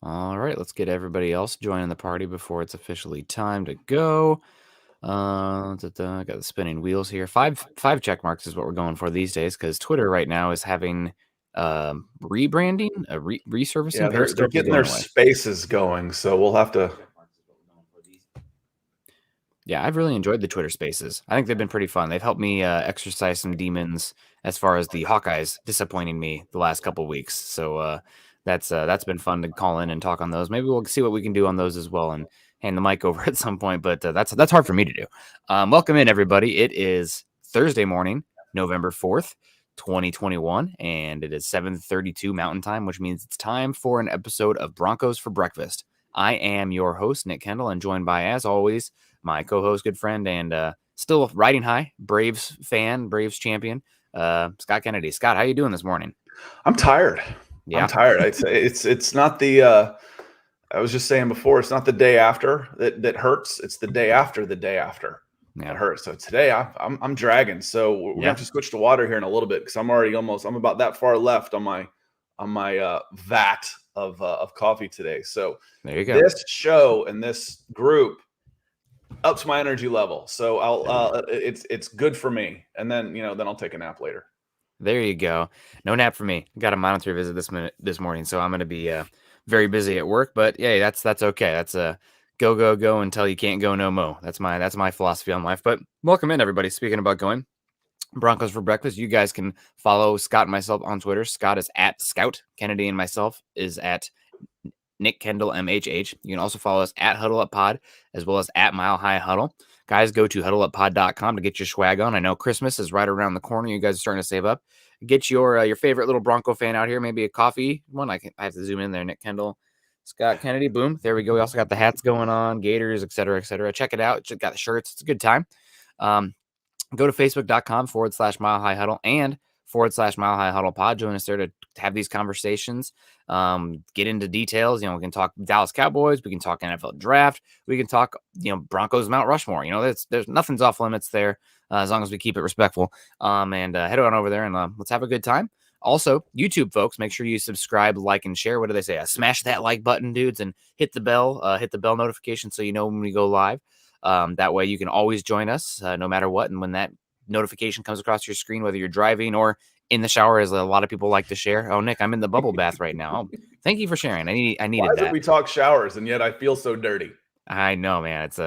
All right, let's get everybody else joining the party before it's officially time to go. Got the spinning wheels here. Five check marks is what we're going for these days because Twitter right now is having rebranding, resurfacing. Yeah, they're Periscope is getting going their away. spaces going, so we'll have to. Yeah, I've really enjoyed the Twitter Spaces. I think they've been pretty fun. They've helped me exercise some demons as far as the Hawkeyes disappointing me the last couple weeks. So that's been fun to call in and talk on those. Maybe we'll see what we can do on those as well and hand the mic over at some point. But that's hard for me to do. Welcome in, everybody. It is Thursday morning, November 4th, 2021, and it is 7:32 Mountain Time, which means it's time for an episode of Broncos for Breakfast. I am your host, Nick Kendell, and joined by, as always, my co-host, good friend, and still riding high, Braves fan, Braves champion, Scott Kennedy. Scott, how you doing this morning? I'm tired. Yeah. I'm tired. It's not the. I was just saying before, it's not the day after that hurts. It's the day after that hurts. So today I'm dragging. So we're gonna have to switch to water here in a little bit because I'm about that far left on my vat of coffee today. So There you go. This show and this group ups my energy level. So it's good for me. And then I'll take a nap later. There you go. No nap for me. Got a monitor visit this morning, so I'm going to be very busy at work. But yeah, that's okay. That's a go until you can't go no mo. That's my philosophy on life. But welcome in, everybody. Speaking about going, Broncos for breakfast. You guys can follow Scott and myself on Twitter. Scott is at Scout Kennedy, and myself is at Nick Kendell MHH. You can also follow us at Huddle Up Pod as well as at Mile High Huddle. Guys, go to huddleuppod.com to get your swag on. I know Christmas is right around the corner. You guys are starting to save up. Get your favorite little Bronco fan out here. Maybe a coffee one. I have to zoom in there. Nick Kendell, Scott Kennedy. Boom. There we go. We also got the hats going on, Gators, et cetera, et cetera. Check it out. Got the shirts. It's a good time. Go to facebook.com/Mile High Huddle and /Mile High Huddle Pod. Join us there to have these conversations, get into details. We can talk Dallas Cowboys. We can talk NFL draft. We can talk, Broncos Mount Rushmore. There's nothing's off limits there as long as we keep it respectful. And head on over there and let's have a good time. Also, YouTube folks, make sure you subscribe, like, and share. What do they say? Smash that like button, dudes, and hit the bell notification so you know when we go live. That way you can always join us no matter what. And when that notification comes across your screen, whether you're driving or in the shower, as a lot of people like to share. Oh, Nick, I'm in the bubble bath right now. Oh, thank you for sharing. I needed Why that. We talk showers and yet I feel so dirty. I know, man. It's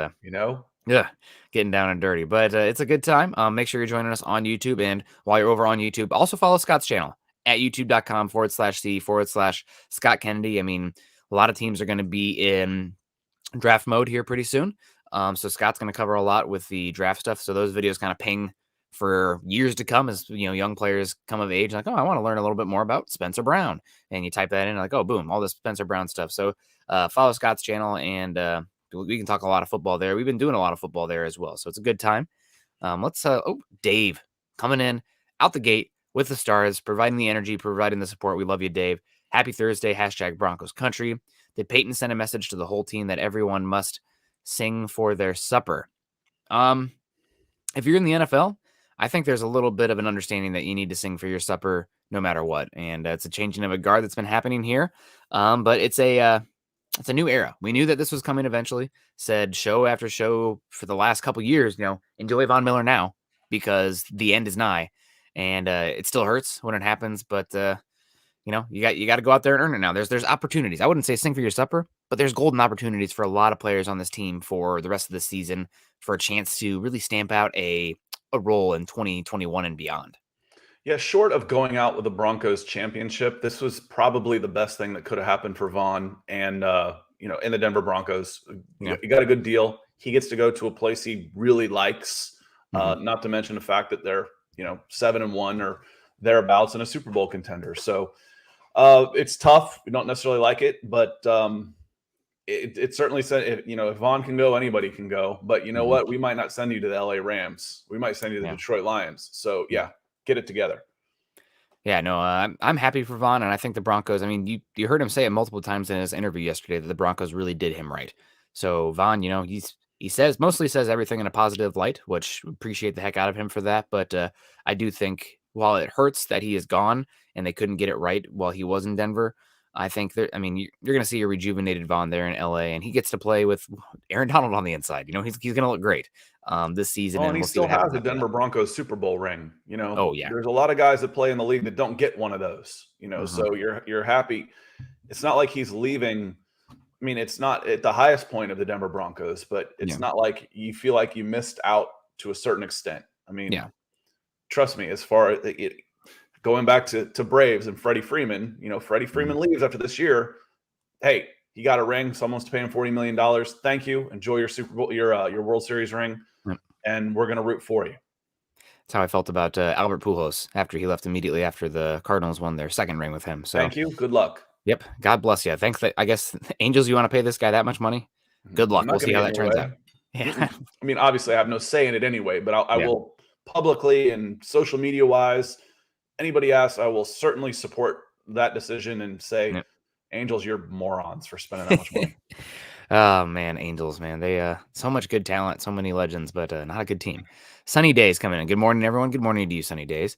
yeah, getting down and dirty, but it's a good time. Make sure you're joining us on YouTube. And while you're over on YouTube, also follow Scott's channel at youtube.com/C/Scott Kennedy. I mean, a lot of teams are going to be in draft mode here pretty soon. So Scott's going to cover a lot with the draft stuff. So those videos kind of ping for years to come as, young players come of age. Like, oh, I want to learn a little bit more about Spencer Brown. And you type that in, like, oh, boom, all this Spencer Brown stuff. So follow Scott's channel and we can talk a lot of football there. We've been doing a lot of football there as well. So it's a good time. Dave coming in out the gate with the stars, providing the energy, providing the support. We love you, Dave. Happy Thursday, #Broncos Country. Did Peyton send a message to the whole team that everyone must sing for their supper? If you're in the NFL, I think there's a little bit of an understanding that you need to sing for your supper no matter what. And it's a changing of a guard that's been happening here. But it's a new era. We knew that this was coming eventually. Said show after show for the last couple years, enjoy Von Miller now because the end is nigh. And it still hurts when it happens, but you got to go out there and earn it now. There's opportunities. I wouldn't say sing for your supper, but there's golden opportunities for a lot of players on this team for the rest of the season for a chance to really stamp out a role in 2021 and beyond. Yeah, short of going out with the Broncos championship, this was probably the best thing that could have happened for Von and in the Denver Broncos. You got a good deal. He gets to go to a place he really likes. Not to mention the fact that they're 7-1 or thereabouts and a Super Bowl contender. So it's tough. We don't necessarily like it, but it certainly said, if Vaughn can go, anybody can go. But you know what? We might not send you to the LA Rams. We might send you to the Detroit Lions. So get it together. Yeah, no, I'm happy for Vaughn, and I think the Broncos. I mean, you heard him say it multiple times in his interview yesterday that the Broncos really did him right. So Vaughn, he mostly says everything in a positive light, which appreciate the heck out of him for that. But I do think while it hurts that he is gone and they couldn't get it right while he was in Denver, I think I mean, you're going to see a rejuvenated Vaughn there in LA, and he gets to play with Aaron Donald on the inside. He's going to look great this season, Oh, and and he we'll see still what happens has a after that. Denver Broncos Super Bowl ring. Oh yeah. There's a lot of guys that play in the league that don't get one of those. Hmm. So you're happy. It's not like he's leaving. I mean, it's not at the highest point of the Denver Broncos, but it's Yeah. not like you feel like you missed out to a certain extent. I mean, Yeah. trust me, as far as going back to Braves and Freddie Freeman, Freddie Mhm. Freeman leaves after this year. Hey, he got a ring. Someone's paying $40 million. Thank you. Enjoy your Super Bowl, your World Series ring, Yep. and we're gonna root for you. That's how I felt about Albert Pujols after he left immediately after the Cardinals won their second ring with him. So, Thank you. Good luck. yep, God bless you. Thanks. I guess Angels, you want to pay this guy that much money? Good I'm luck. We'll not see gonna how get in that your turns way. out. Yeah. Mm-mm. I mean, obviously, I have no say in it anyway, but I Yeah. will publicly and social media wise, anybody asks, I will certainly support that decision and say, Yep. Angels, you're morons for spending that much money. Oh man, Angels, man. They so much good talent, so many legends, but not a good team. Sunny Days coming in. Good morning, everyone. Good morning to you, Sunny Days.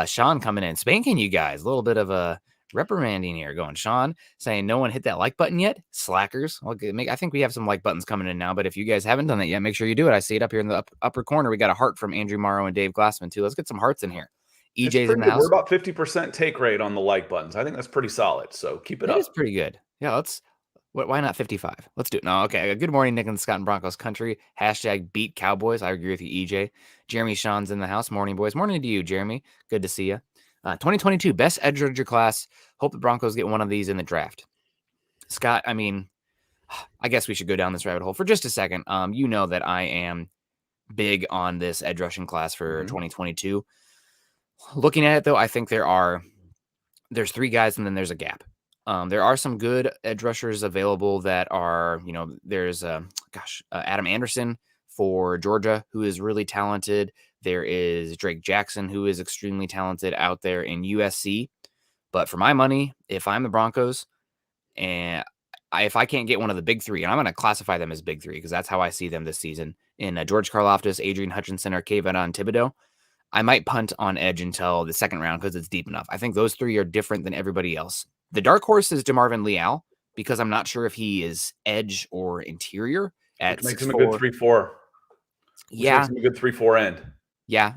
Sean coming in, spanking you guys. A little bit of a reprimanding here going. Sean saying no one hit that like button yet. Slackers. Well, I think we have some like buttons coming in now, but if you guys haven't done that yet, make sure you do it. I see it up here in the upper corner. We got a heart from Andrew Morrow and Dave Glassman too. Let's get some hearts in here. It's EJ's in pretty the good. We're house. about 50% take rate on the like buttons. I think that's pretty solid. So keep it That is up. pretty good. Yeah, why not 55? Let's do it. No, okay. Good morning, Nick and Scott and Broncos country. Hashtag beat Cowboys. I agree with you, EJ. Jeremy Sean's in the house. Morning, boys. Morning to you, Jeremy. Good to see you. 2022 best edge rusher class. Hope the Broncos get one of these in the draft. Scott, I mean, I guess we should go down this rabbit hole for just a second. You know that I am big on this edge rushing class for 2022. Looking at it though, I think there's three guys and then there's a gap. There are some good edge rushers available that are, there's Adam Anderson for Georgia, who is really talented. There is Drake Jackson, who is extremely talented out there in USC. But for my money, if I'm the Broncos and if I can't get one of the big three, and I'm going to classify them as big three because that's how I see them this season in George Karlaftis, Adrian Hutchinson, or Kayvon Thibodeau, I might punt on edge until the second round because it's deep enough. I think those three are different than everybody else. The dark horse is DeMarvin Leal because I'm not sure if he is edge or interior at Which makes 6'4". him a good 3-4. Which Yeah, makes him a good 3-4 end. yeah.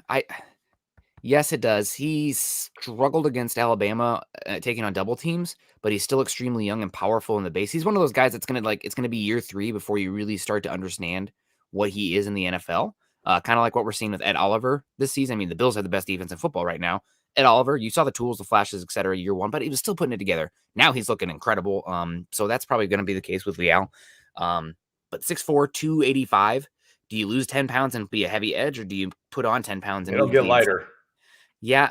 Yes, it does. He struggled against Alabama taking on double teams, but he's still extremely young and powerful in the base. He's one of those guys that's it's gonna be year 3 before you really start to understand what he is in the NFL. Kind of like what we're seeing with Ed Oliver this season. I mean, the Bills have the best defense in football right now. Ed Oliver, you saw the tools, the flashes, etc. year 1, but he was still putting it together. Now he's looking incredible. So that's probably going to be the case with Leal. But 6'4", 285. Do you lose 10 pounds and be a heavy edge, or do you put on 10 pounds and It'll get lighter. Yeah,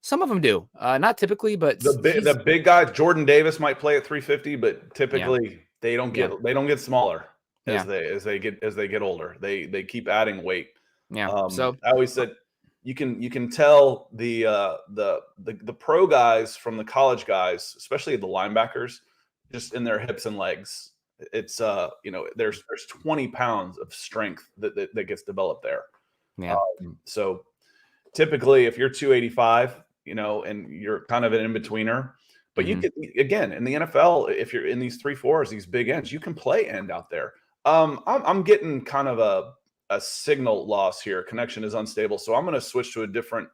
some of them do. Not typically, but The big guys, Jordan Davis might play at 350, but typically they don't get smaller as they get older. They keep adding weight. Yeah. So I always said you can tell the pro guys from the college guys, especially the linebackers, just in their hips and legs. It's there's 20 pounds of strength that gets developed there. yeah. So typically if you're 285, and you're kind of an in-betweener, but you could, again, in the NFL, if you're in these 3-4s, these big ends, you can play end out there. I'm getting kind of a signal loss here. Connection is unstable. So I'm going to switch to a different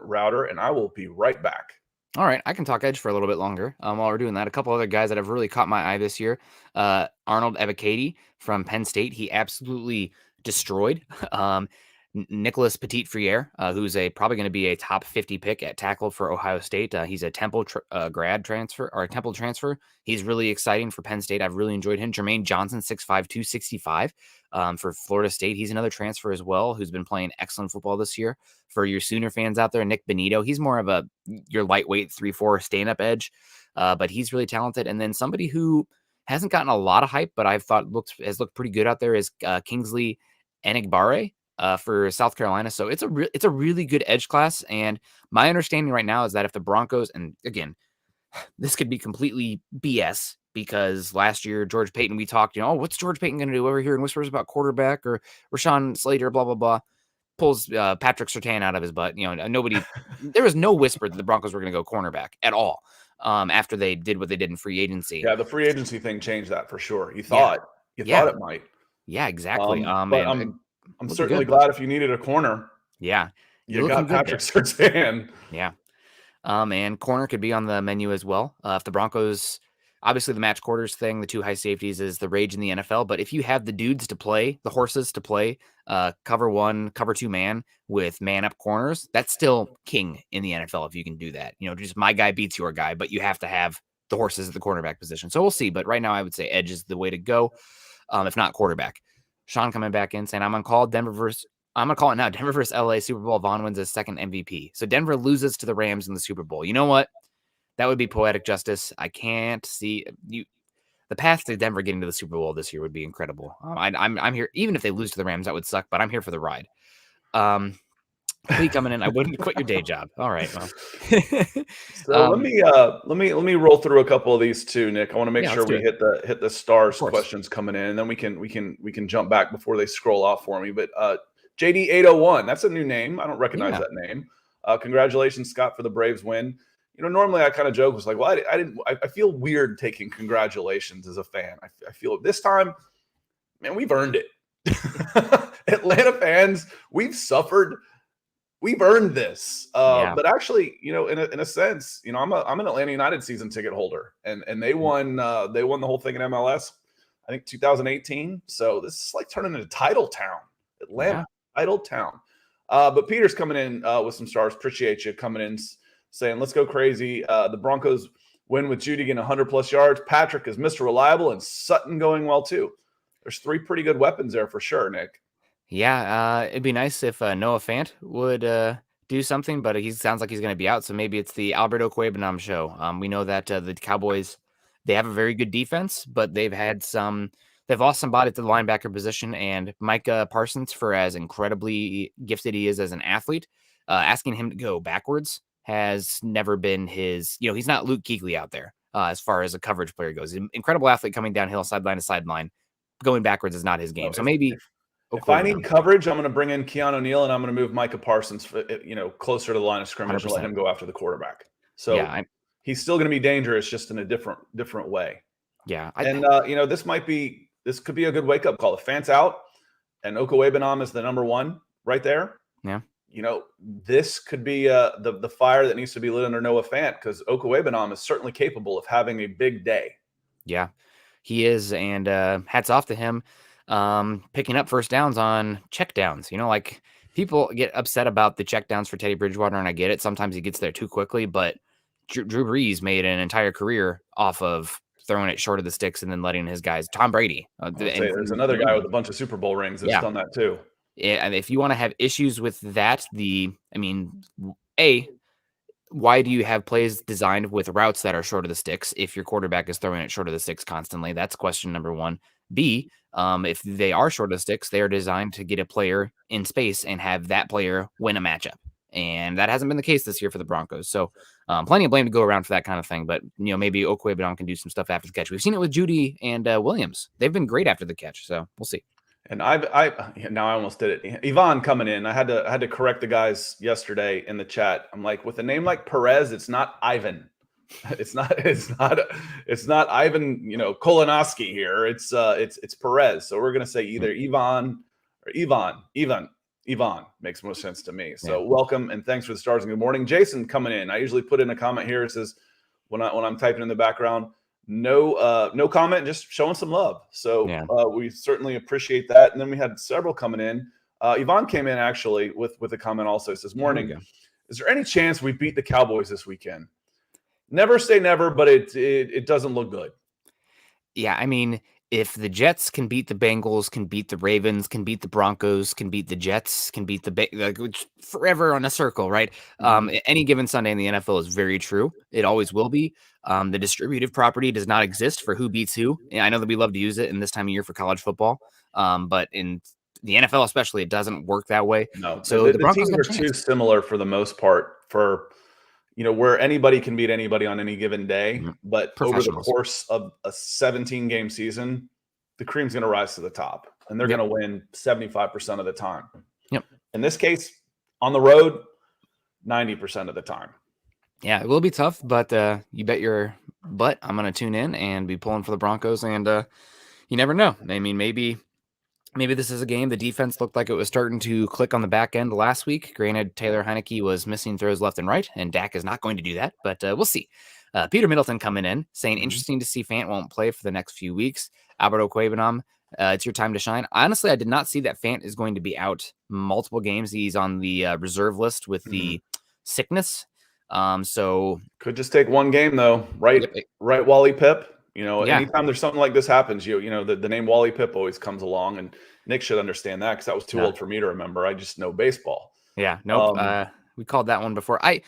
router and I will be right back. All right, I can talk edge for a little bit longer while we're doing that. A couple other guys that have really caught my eye this year. Arnold Ebiketie from Penn State. He absolutely destroyed Nicholas Petit-Frere, who's probably going to be a top 50 pick at tackle for Ohio State. He's a Temple grad transfer or a Temple transfer. He's really exciting for Penn State. I've really enjoyed him. Jermaine Johnson, 6'5", 265 for Florida State. He's another transfer as well who's been playing excellent football this year. For your Sooner fans out there, Nick Benito, he's more of your lightweight 3-4 stand-up edge, but he's really talented. And then somebody who hasn't gotten a lot of hype, but I've thought has looked pretty good out there is Kingsley Enagbare for South Carolina. So it's a really good edge class. And my understanding right now is that if the Broncos, and again, this could be completely BS because last year, George Payton, we talked, what's George Payton going to do over here? And whispers about quarterback or Rashawn Slater, blah, blah, blah. Pulls Patrick Surtain out of his butt. There was no whisper that the Broncos were going to go cornerback at all. after they did what they did in free agency. Yeah, the free agency thing changed that for sure. You Yeah, thought yeah, it might. yeah, exactly. But And I'm looking certainly good. glad if you needed a corner, Yeah, you're you looking got good Patrick there. Surtain. Yeah. And corner could be on the menu as well. If the Broncos, obviously the match quarters thing, the two high safeties is the rage in the NFL. But if you have the dudes to play, the horses to play, cover one, cover two man with man up corners, that's still king in the NFL if you can do that. Just my guy beats your guy, but you have to have the horses at the cornerback position. So we'll see. But right now, I would say edge is the way to go, if not quarterback. Sean coming back in saying, I'm on call. I'm going to call it now. Denver versus LA Super Bowl. Vaughn wins his second MVP. So Denver loses to the Rams in the Super Bowl. You know what? That would be poetic justice. I can't see you. The path to Denver getting to the Super Bowl this year would be incredible. I'm here. Even if they lose to the Rams, that would suck, but I'm here for the ride. Clee coming in. I wouldn't quit your day job. All right. Well, So let me roll through a couple of these too, Nick. I want to make sure we hit the stars questions coming in, and then we can jump back before they scroll off for me. But JD 801, that's a new name. I don't recognize that name. Congratulations, Scott, for the Braves win. Normally I kind of joke, was like, well, I feel weird taking congratulations as a fan. I feel this time, man, we've earned it. Atlanta fans, we've suffered. We've earned this. But actually, in a sense, I'm an Atlanta United season ticket holder, and they won the whole thing in MLS, I think 2018. So this is like turning into title town, Atlanta, title town. But Peter's coming in with some stars. Appreciate you coming in, saying let's go crazy. The Broncos win with Judy getting 100+ yards. Patrick is Mr. Reliable, and Sutton going well too. There's three pretty good weapons there for sure, Nick. Yeah, it'd be nice if Noah Fant would do something, but he sounds like he's going to be out. So maybe it's the Albert Okwuegbunam show. We know that the Cowboys, they have a very good defense, but they've lost somebody at the linebacker position. And Micah Parsons, for as incredibly gifted he is as an athlete, asking him to go backwards has never been his. He's not Luke Kuechly out there as far as a coverage player goes. Incredible athlete coming downhill, sideline to sideline. Going backwards is not his game. So maybe. If I need coverage, I'm going to bring in Keanu Neal, and I'm going to move Micah Parsons, closer to the line of scrimmage 100%. And let him go after the quarterback. So he's still going to be dangerous, just in a different way. Yeah, this could be a good wake up call. If Fant's out and Okwuegbunam is the number one right there. Yeah, this could be the fire that needs to be lit under Noah Fant, because Okwuegbunam is certainly capable of having a big day. Yeah, he is, and hats off to him. Picking up first downs on check downs. Like people get upset about the check downs for Teddy Bridgewater, and I get it. Sometimes he gets there too quickly, but Drew Brees made an entire career off of throwing it short of the sticks and then letting his guys. Tom Brady. There's another guy with a bunch of Super Bowl rings that's done that too. Yeah, and if you want to have issues with that, why do you have plays designed with routes that are short of the sticks if your quarterback is throwing it short of the sticks constantly? That's question number one. B, if they are short of the sticks, they are designed to get a player in space and have that player win a matchup. And that hasn't been the case this year for the Broncos. So plenty of blame to go around for that kind of thing. But, maybe Okwuegbunam can do some stuff after the catch. We've seen it with Judy and Williams. They've been great after the catch. So we'll see. And now I almost did it. Yvonne coming in. I had to correct the guys yesterday in the chat. I'm like, with a name like Perez, it's not Ivan. It's not Ivan, Kolonoski here. It's Perez. So we're gonna say either Yvonne or Yvonne makes most sense to me. So welcome and thanks for the stars and good morning. Jason coming in. I usually put in a comment here. It says when I'm typing in the background, no comment, just showing some love. So we certainly appreciate that. And then we had several coming in. Yvonne came in actually with a comment also. It says, morning. Is there any chance we beat the Cowboys this weekend? Never say never, but it doesn't look good. Yeah, if the Jets can beat the Bengals, can beat the Ravens, can beat the Broncos, can beat the Jets, can beat forever on a circle, right? Any given Sunday in the NFL is very true. It always will be. The distributive property does not exist for who beats who. And I know that we love to use it in this time of year for college football, but in the NFL especially, it doesn't work that way. No, so the Broncos teams are too similar for the most part for where anybody can beat anybody on any given day. But over the course of a 17-game season, the cream's going to rise to the top, and they're going to win 75% of the time. Yep. In this case, on the road, 90% of the time. Yeah, it will be tough, but you bet your butt I'm going to tune in and be pulling for the Broncos. And you never know. I mean, maybe this is a game. The defense looked like it was starting to click on the back end last week. Granted, Taylor Heineke was missing throws left and right, and Dak is not going to do that, but we'll see. Peter Middleton coming in, saying, interesting to see Fant won't play for the next few weeks. Alberto Cuebanam, it's your time to shine. Honestly, I did not see that Fant is going to be out multiple games. He's on the reserve list with the sickness. So could just take one game though, right? Yep. Right, Wally Pipp. Yeah. Anytime there's something like this happens, the name Wally Pipp always comes along, and Nick should understand that because that was too old for me to remember. I just know baseball. Yeah, nope. We called that one before. I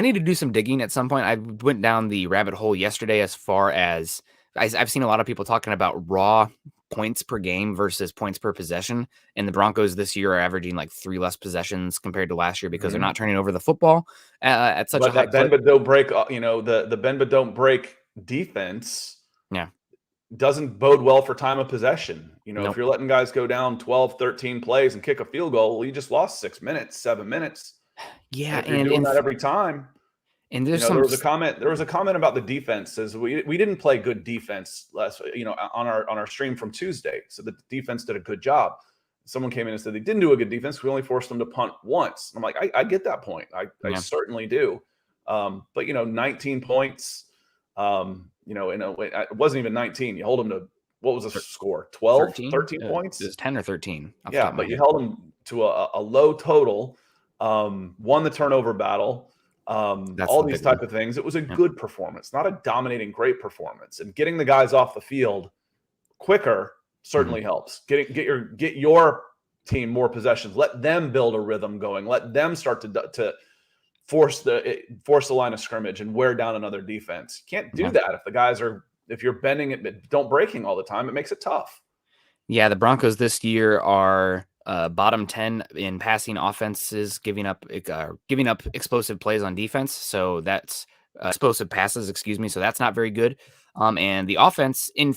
need to do some digging at some point. I went down the rabbit hole yesterday as far as I've seen a lot of people talking about raw points per game versus points per possession. And the Broncos this year are averaging like 3 less possessions compared to last year because they're not turning over the football at such a high clip. Bend but don't break, the bend but don't break defense. Yeah. Doesn't bode well for time of possession. Nope. If you're letting guys go down 12, 13 plays and kick a field goal, well, you just lost 6 minutes, 7 minutes. Yeah, and if you're doing that every time. And there's there was a comment. There was a comment about the defense. Says we didn't play good defense last. On our stream from Tuesday. So the defense did a good job. Someone came in and said they didn't do a good defense. We only forced them to punt once. I'm like, I get that point. I certainly do. But 19 points. It wasn't even 19. You hold them to, what was the score? 12, 13 points. It was 10 or 13. Yeah, but you held them to a low total. Won the turnover battle. All these type of things. It was a good performance, not a dominating great performance. And getting the guys off the field quicker certainly helps. Get your team more possessions. Let them build a rhythm going. Let them start to force the line of scrimmage and wear down another defense. You can't do that if you're bending it, don't breaking all the time. It makes it tough. Yeah, the Broncos this year are bottom 10 in passing offenses, giving up explosive plays on defense. So that's explosive passes, excuse me. So that's not very good. And the offense, in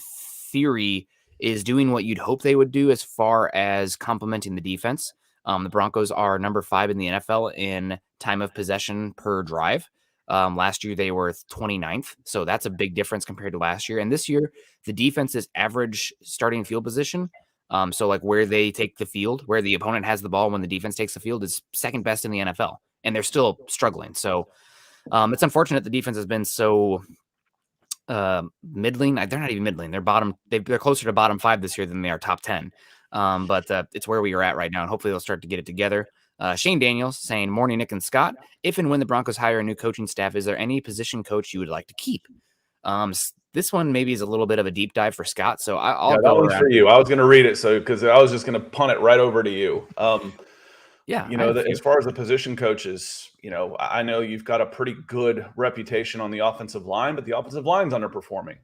theory, is doing what you'd hope they would do as far as complementing the defense. The Broncos are number 5 in the NFL in time of possession per drive. Last year, they were 29th. So that's a big difference compared to last year. And this year, the defense's average starting field position, so like where they take the field, where the opponent has the ball when the defense takes the field, is second best in the NFL. And they're still struggling. So it's unfortunate the defense has been so middling. They're not even middling. They're closer to bottom 5 this year than they are top 10. But it's where we are at right now. And hopefully they'll start to get it together. Shane Daniels saying, morning, Nick and Scott. If and when the Broncos hire a new coaching staff, is there any position coach you would like to keep? This one maybe is a little bit of a deep dive for Scott. So I'll go that one's for you. I was going to read it. Because I was just going to punt it right over to you. As far as the position coaches, I know you've got a pretty good reputation on the offensive line, but the offensive line's underperforming.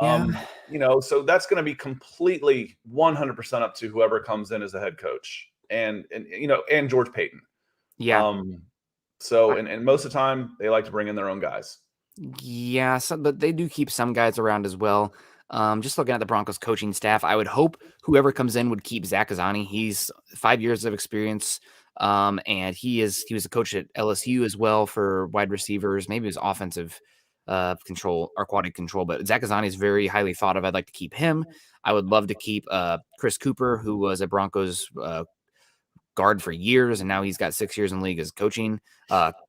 So that's going to be completely 100% up to whoever comes in as the head coach and George Payton. Yeah. And most of the time they like to bring in their own guys. Yeah. But they do keep some guys around as well. Just looking at the Broncos coaching staff, I would hope whoever comes in would keep Zach Azzanni. He's 5 years of experience. And he was a coach at LSU as well for wide receivers. Maybe it was offensive control or quality control, but Zach Azzanni is very highly thought of. I'd like to keep him. I would love to keep Chris Cooper, who was a Broncos guard for years, and now he's got 6 years in the league as coaching.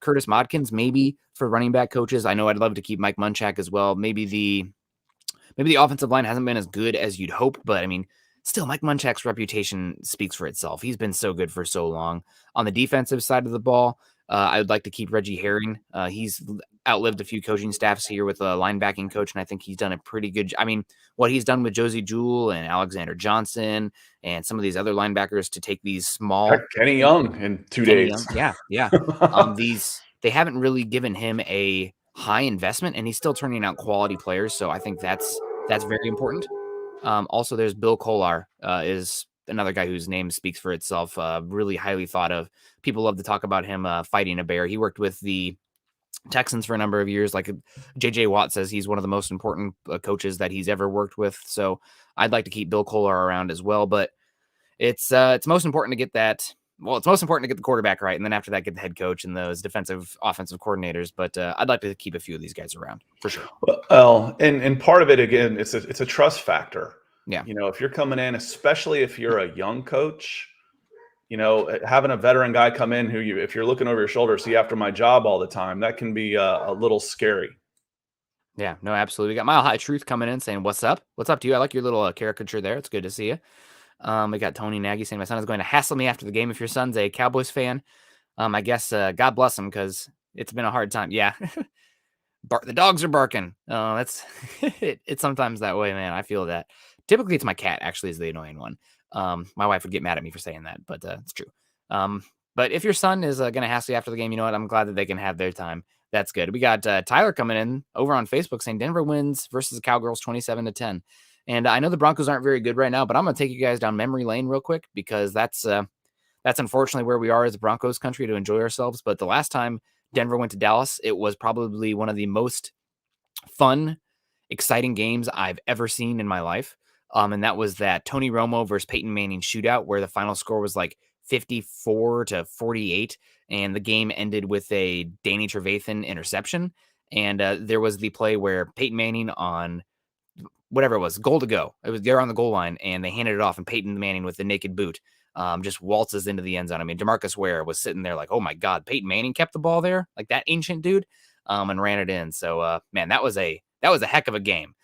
Curtis Modkins, maybe for running back coaches. I know I'd love to keep Mike Munchak as well. Maybe the offensive line hasn't been as good as you'd hope, but I mean, still, Mike Munchak's reputation speaks for itself. He's been so good for so long. On the defensive side of the ball, I would like to keep Reggie Herring. He's outlived a few coaching staffs here with a linebacking coach, and I think he's done a pretty good job. I mean, what he's done with Josie Jewell and Alexander Johnson and some of these other linebackers to take these small... Kenny Young in 2 days. Yeah. They haven't really given him a high investment, and he's still turning out quality players, so I think that's very important. Also, there's Bill Kolar, is another guy whose name speaks for itself. Really highly thought of. People love to talk about him fighting a bear. He worked with the Texans for a number of years. Like J.J. Watt says, he's one of the most important coaches that he's ever worked with. So I'd like to keep Bill Kolar around as well. But it's most important to get that well, it's most important to get the quarterback right, and then after that, get the head coach and those defensive, offensive coordinators. But I'd like to keep a few of these guys around for sure. Well, and part of it again, it's a trust factor. Yeah. If you're coming in, especially if you're a young coach, having a veteran guy come in who if you're looking over your shoulder, see after my job all the time, that can be a little scary. Yeah, no, absolutely. We got Mile High Truth coming in saying, "What's up? What's up to you? I like your little caricature there. It's good to see you." We got Tony Nagy saying, "My son is going to hassle me after the game. If your son's a Cowboys fan, I guess God bless him because it's been a hard time." Yeah, the dogs are barking. Oh, that's it's sometimes that way, man. I feel that. Typically, it's my cat actually is the annoying one. My wife would get mad at me for saying that, but it's true. But if your son is going to hassle you after the game, you know what? I'm glad that they can have their time. That's good. We got Tyler coming in over on Facebook saying Denver wins versus the Cowgirls 27-10. And I know the Broncos aren't very good right now, but I'm going to take you guys down memory lane real quick because that's unfortunately where we are as a Broncos country to enjoy ourselves. But the last time Denver went to Dallas, it was probably one of the most fun, exciting games I've ever seen in my life. And that was that Tony Romo versus Peyton Manning shootout where the final score was like 54-48, and the game ended with a Danny Trevathan interception. And there was the play where Peyton Manning on whatever it was, goal to go. They're on the goal line, and they handed it off, and Peyton Manning with the naked boot just waltzes into the end zone. I mean, DeMarcus Ware was sitting there like, oh my God, Peyton Manning kept the ball there, like that ancient dude, and ran it in. So, man, that was a heck of a game.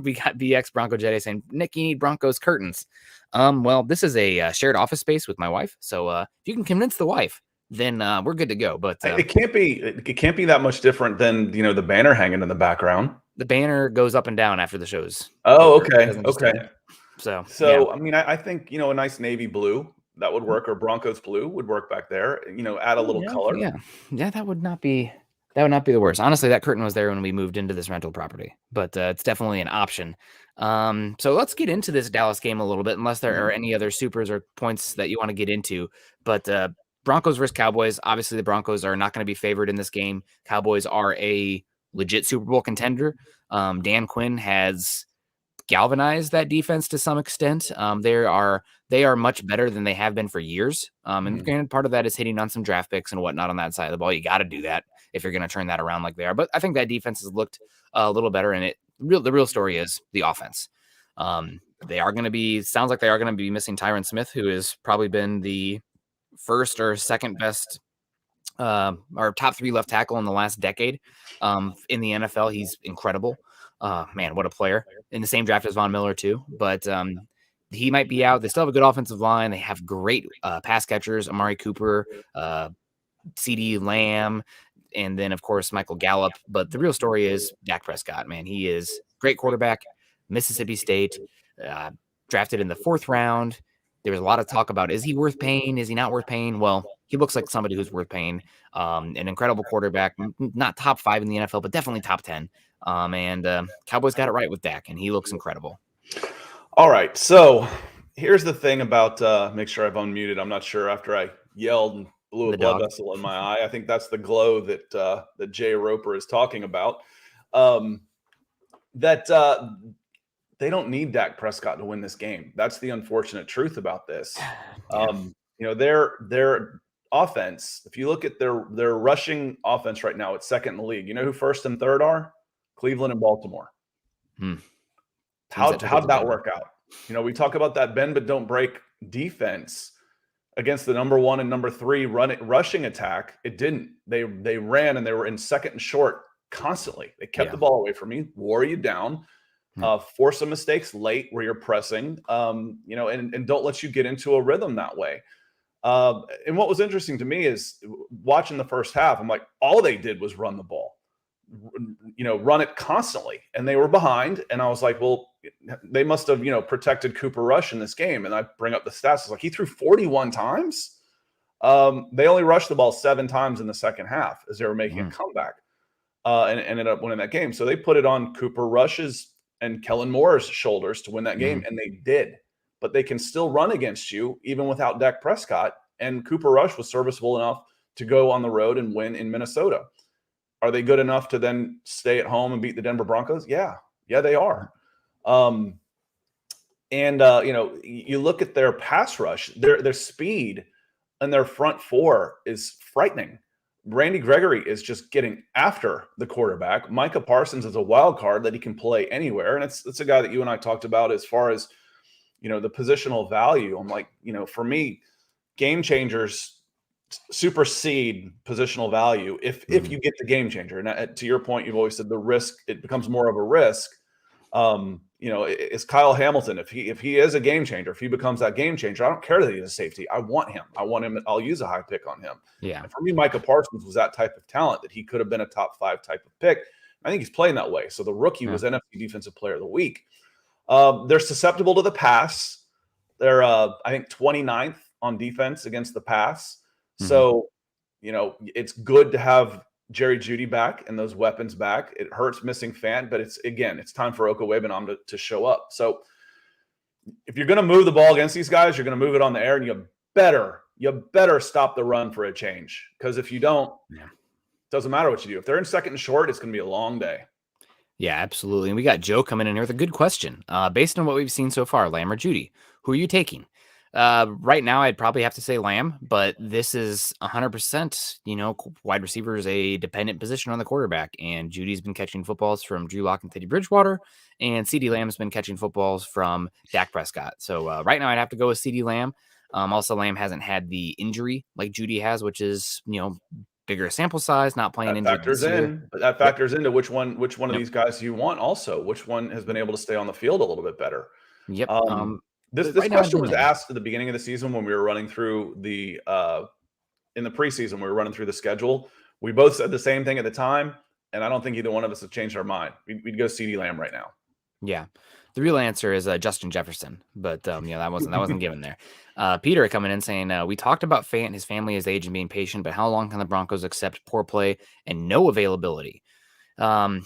We got BX Bronco Jedi saying, Nick, you need Broncos curtains. Well, this is a shared office space with my wife, so if you can convince the wife, then we're good to go. But it can't be that much different than the banner hanging in the background. The banner goes up and down after the shows. Oh, okay. So yeah. I mean, I think a nice navy blue that would work, or Broncos blue would work back there. Add a little color. Yeah, that would not be the worst. Honestly, that curtain was there when we moved into this rental property, but it's definitely an option. So let's get into this Dallas game a little bit, unless there are any other supers or points that you want to get into. But Broncos versus Cowboys. Obviously, the Broncos are not going to be favored in this game. Cowboys are a legit Super Bowl contender. Dan Quinn has galvanized that defense to some extent. They are much better than they have been for years. And granted, part of that is hitting on some draft picks and whatnot on that side of the ball. You got to do that if you're going to turn that around like they are. But I think that defense has looked a little better. And the real story is the offense. They are going to be missing Tyron Smith, who has probably been the first or second best or top 3 left tackle in the last decade in the NFL. He's incredible. Man, what a player. In the same draft as Von Miller too. But he might be out. They still have a good offensive line. They have great pass catchers, Amari Cooper, CeeDee Lamb, and then, of course, Michael Gallup. But the real story is Dak Prescott, man. He is great quarterback, Mississippi State, drafted in the 4th round. There was a lot of talk about, is he worth paying? Is he not worth paying? Well, he looks like somebody who's worth paying. An incredible quarterback, not top 5 in the NFL, but definitely top 10. And Cowboys got it right with Dak, and he looks incredible. All right, so here's the thing about make sure I've unmuted. I'm not sure after I yelled and blew a blood vessel in my eye. I think that's the glow that Jay Roper is talking about. They don't need Dak Prescott to win this game. That's the unfortunate truth about this. Their offense, if you look at their rushing offense right now, it's 2nd in the league. You know who 1st and 3rd are? Cleveland and Baltimore. How'd that work out? We talk about that bend but don't break defense against the number 1 and number 3 rushing attack. It didn't. They ran, and they were in 2nd and short constantly. They kept the ball away from you, wore you down. Force some mistakes late where you're pressing, and don't let you get into a rhythm that way. And what was interesting to me is watching the first half, I'm like, all they did was run the ball, run it constantly. And they were behind. And I was like, well, they must have, protected Cooper Rush in this game. And I bring up the stats. It's like he threw 41 times. They only rushed the ball 7 times in the second half as they were making a comeback and ended up winning that game. So they put it on Cooper Rush's and Kellen Moore's shoulders to win that game, and they did. But they can still run against you even without Dak Prescott, and Cooper Rush was serviceable enough to go on the road and win in Minnesota. Are they good enough to then stay at home and beat the Denver Broncos? Yeah, they are. You look at their pass rush, their speed and their front four is frightening. Randy Gregory is just getting after the quarterback. Micah Parsons is a wild card that he can play anywhere. And it's a guy that you and I talked about as far as, the positional value. I'm like, for me, game changers supersede positional value if you get the game changer. And to your point, you've always said the risk, it becomes more of a risk. Is Kyle Hamilton, if he is a game changer, if he becomes that game changer, I don't care that he's a safety. I want him. I'll use a high pick on him. Yeah. And for me, Micah Parsons was that type of talent that he could have been a top 5 type of pick. I think he's playing that way. So the rookie was NFC Defensive Player of the Week. They're susceptible to the pass. They're, I think, 29th on defense against the pass. So, it's good to have Jerry Jeudy back and those weapons back. It hurts missing Fant, but it's time for Okowebenam to show up. So if you're going to move the ball against these guys, you're going to move it on the air, and you better stop the run for a change. Because if you don't, it doesn't matter what you do. If they're in second and short, it's going to be a long day. Yeah, absolutely. And we got Joe coming in here with a good question. Based on what we've seen so far, Lamb or Jeudy, who are you taking? Right now, I'd probably have to say Lamb, but this is 100%, wide receiver is a dependent position on the quarterback, and Judy's been catching footballs from Drew Lock and Teddy Bridgewater, and CeeDee Lamb's been catching footballs from Dak Prescott. So right now, I'd have to go with CeeDee Lamb. Also, Lamb hasn't had the injury like Jeudy has, which is, bigger sample size, not playing injured this year. But that factors into which one of these guys you want also, which one has been able to stay on the field a little bit better. Yep. This question was asked at the beginning of the season when we were running through the in the preseason, we were running through the schedule. We both said the same thing at the time, and I don't think either one of us have changed our mind. We'd go CeeDee Lamb right now. Yeah. The real answer is Justin Jefferson, but that wasn't given there. Peter coming in saying, we talked about Fant, his family, his age, and being patient, but how long can the Broncos accept poor play and no availability? I'm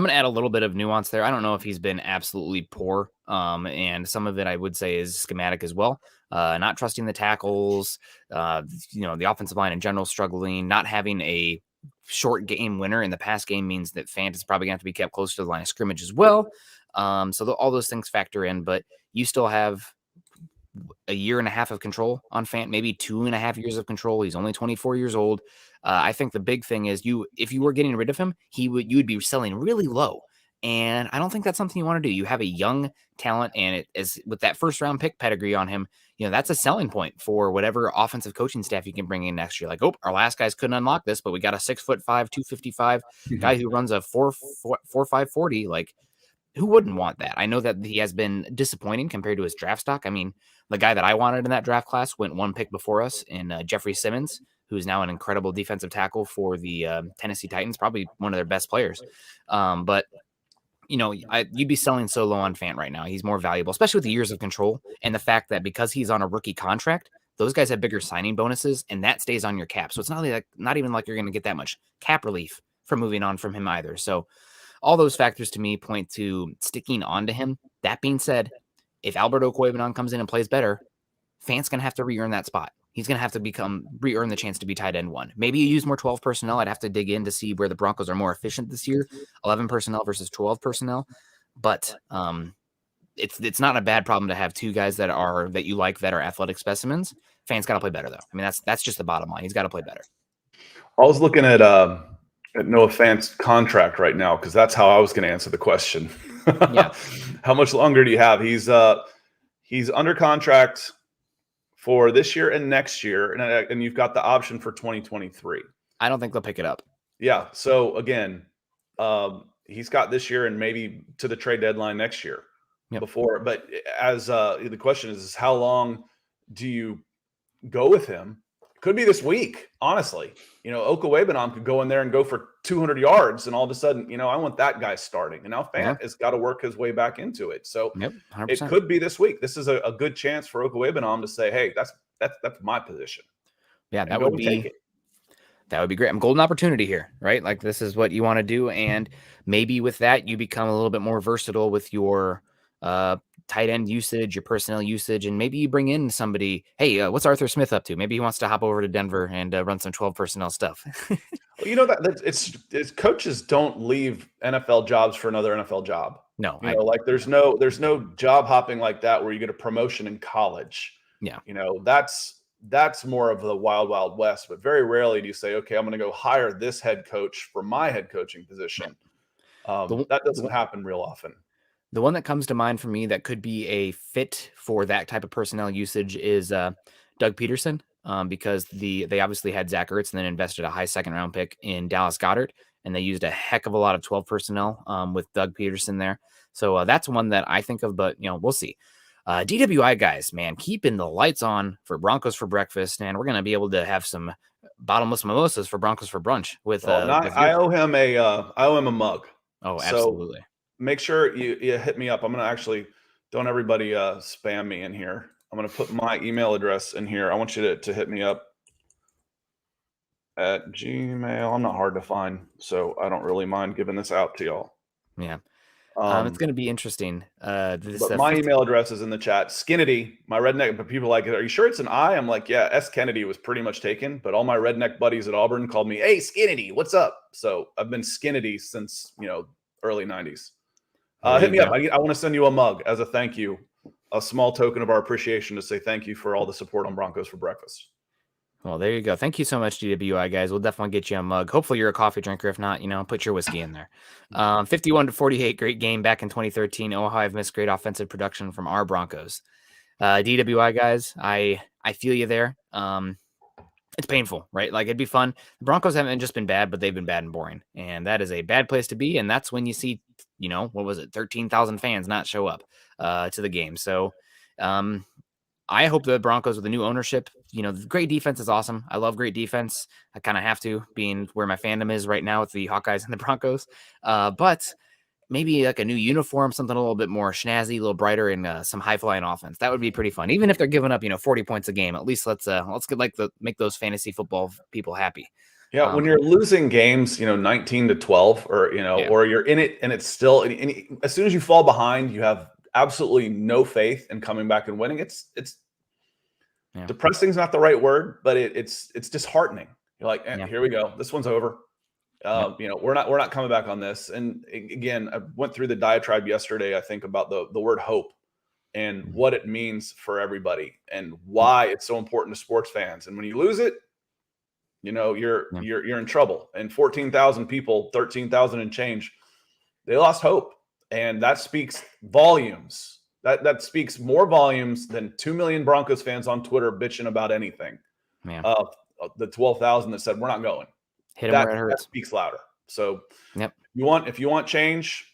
going to add a little bit of nuance there. I don't know if he's been absolutely poor, and some of it I would say is schematic as well. Not trusting the tackles, the offensive line in general struggling, not having a short game winner in the pass game means that Fant is probably going to have to be kept close to the line of scrimmage as well. So all those things factor in, but you still have a year and a half of control on Fant, maybe 2.5 years of control. He's only 24 years old. I think the big thing is if you were getting rid of him, you would be selling really low. And I don't think that's something you want to do. You have a young talent, and it is with that first round pick pedigree on him, that's a selling point for whatever offensive coaching staff you can bring in next year. Like, our last guys couldn't unlock this, but we got a 6'5", 255 guy who runs a 4.5 40. Like, who wouldn't want that? I know that he has been disappointing compared to his draft stock. I mean, the guy that I wanted in that draft class went one pick before us in Jeffrey Simmons, who's now an incredible defensive tackle for the Tennessee Titans, probably one of their best players. But you'd be selling so low on Fant right now. He's more valuable, especially with the years of control and the fact that because he's on a rookie contract, those guys have bigger signing bonuses, and that stays on your cap. So it's not even like you're going to get that much cap relief from moving on from him either. So all those factors to me point to sticking on to him. That being said, if Albert Okwuegbunam comes in and plays better, Fant's going to have to re-earn that spot. He's going to have to re-earn the chance to be tight end 1. Maybe you use more 12 personnel. I'd have to dig in to see where the Broncos are more efficient this year, 11 personnel versus 12 personnel. But it's not a bad problem to have two guys that are athletic specimens. Fant's got to play better, though. I mean, that's just the bottom line. He's got to play better. I was looking at Noah Fant's contract right now, because that's how I was going to answer the question. Yeah. How much longer do you have? He's under contract for this year and next year, and you've got the option for 2023. I don't think they'll pick it up. Yeah. So again, he's got this year and maybe to the trade deadline next year. Before. But as the question is how long do you go with him? Could be this week, honestly. Okwuegbunam could go in there and go for 200 yards, and all of a sudden, I want that guy starting. And now Fant has got to work his way back into it. So it could be this week. This is a good chance for Okwuegbunam to say, hey, that's my position. Yeah, that would be great. I'm golden opportunity here, right? Like, this is what you want to do. And maybe with that, you become a little bit more versatile with your tight end usage, your personnel usage, and maybe you bring in somebody. Hey, what's Arthur Smith up to? Maybe he wants to hop over to Denver and run some 12 personnel stuff. Well, that it's coaches don't leave NFL jobs for another NFL job. No, there's no job hopping like that where you get a promotion in college. Yeah, that's more of the wild, wild west. But very rarely do you say, okay, I'm going to go hire this head coach for my head coaching position. That doesn't happen real often. The one that comes to mind for me that could be a fit for that type of personnel usage is Doug Peterson, because they obviously had Zach Ertz and then invested a high second-round pick in Dallas Goedert, and they used a heck of a lot of 12 personnel with Doug Peterson there. So that's one that I think of, but we'll see. DWI guys, man, keeping the lights on for Broncos for breakfast, and we're gonna be able to have some bottomless mimosas for Broncos for brunch with. I owe him a mug. Oh, so absolutely. Make sure you hit me up. I'm gonna actually, don't everybody spam me in here. I'm gonna put my email address in here. I want you to hit me up at Gmail. I'm not hard to find, so I don't really mind giving this out to y'all. Yeah. It's going to be interesting. But my email address is in the chat. Skinnedy, my redneck, but people are like, are you sure it's an I? I'm like, yeah, S. Kennedy was pretty much taken, but all my redneck buddies at Auburn called me, hey, Skinnedy, what's up? So I've been Skinnedy since, early 90s. Hit me up. I want to send you a mug as a thank you, a small token of our appreciation to say thank you for all the support on Broncos for breakfast. Well, there you go. Thank you so much, DWI guys. We'll definitely get you a mug. Hopefully you're a coffee drinker. If not, put your whiskey in there. 51-48, great game back in 2013. Ohio have missed great offensive production from our Broncos. DWI guys, I feel you there. It's painful, right? Like, it'd be fun. The Broncos haven't just been bad, but they've been bad and boring. And that is a bad place to be. And that's when you see, what was it? 13,000 fans not show up to the game. So, I hope the Broncos with the new ownership, great defense is awesome. I love great defense. I kind of have to, being where my fandom is right now with the Hawkeyes and the Broncos. But maybe like a new uniform, something a little bit more snazzy, a little brighter, and some high flying offense. That would be pretty fun. Even if they're giving up, 40 points a game, at least let's get make those fantasy football people happy. Yeah, when you're losing games, 19-12, or or you're in it and it's still, as soon as you fall behind, you have absolutely no faith in coming back and winning. It's depressing is not the right word, but it's disheartening. You're like, here we go. This one's over. We're not coming back on this. And again, I went through the diatribe yesterday, I think, about the word hope and what it means for everybody and why it's so important to sports fans. And when you lose it, you're in trouble. And 14,000 people, 13,000 and change, they lost hope. And that speaks volumes. That speaks more volumes than 2 million Broncos fans on Twitter bitching about anything. The 12,000 that said we're not going. Hit them where it hurts. That speaks louder. So if you want change,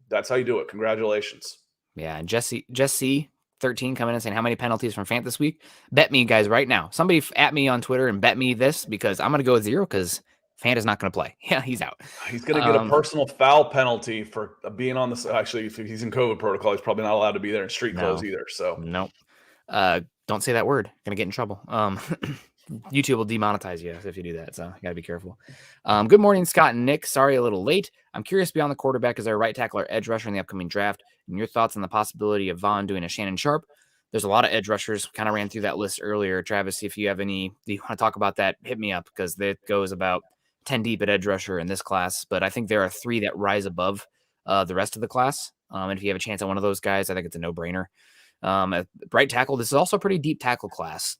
that's how you do it. Congratulations. Yeah, and Jesse 13 coming in saying, how many penalties from Fant this week? Bet me, guys, right now. Somebody at me on Twitter and bet me this, because I'm going to go with 0 because Fant is not going to play. Yeah, he's out. He's going to get a personal foul penalty for being on this. Actually, if he's in COVID protocol, he's probably not allowed to be there in street clothes either. So nope. Don't say that word. Going to get in trouble. YouTube will demonetize you if you do that, so you got to be careful. Good morning, Scott and Nick. Sorry, a little late. I'm curious beyond the quarterback, is there a right tackle or edge rusher in the upcoming draft? And your thoughts on the possibility of Vaughn doing a Shannon Sharp? There's a lot of edge rushers. Kind of ran through that list earlier. Travis, if you have any, do you want to talk about that? Hit me up, because that goes about 10 deep at edge rusher in this class. But I think there are 3 that rise above the rest of the class. And if you have a chance on one of those guys, I think it's a no-brainer. At right tackle, this is also a pretty deep tackle class.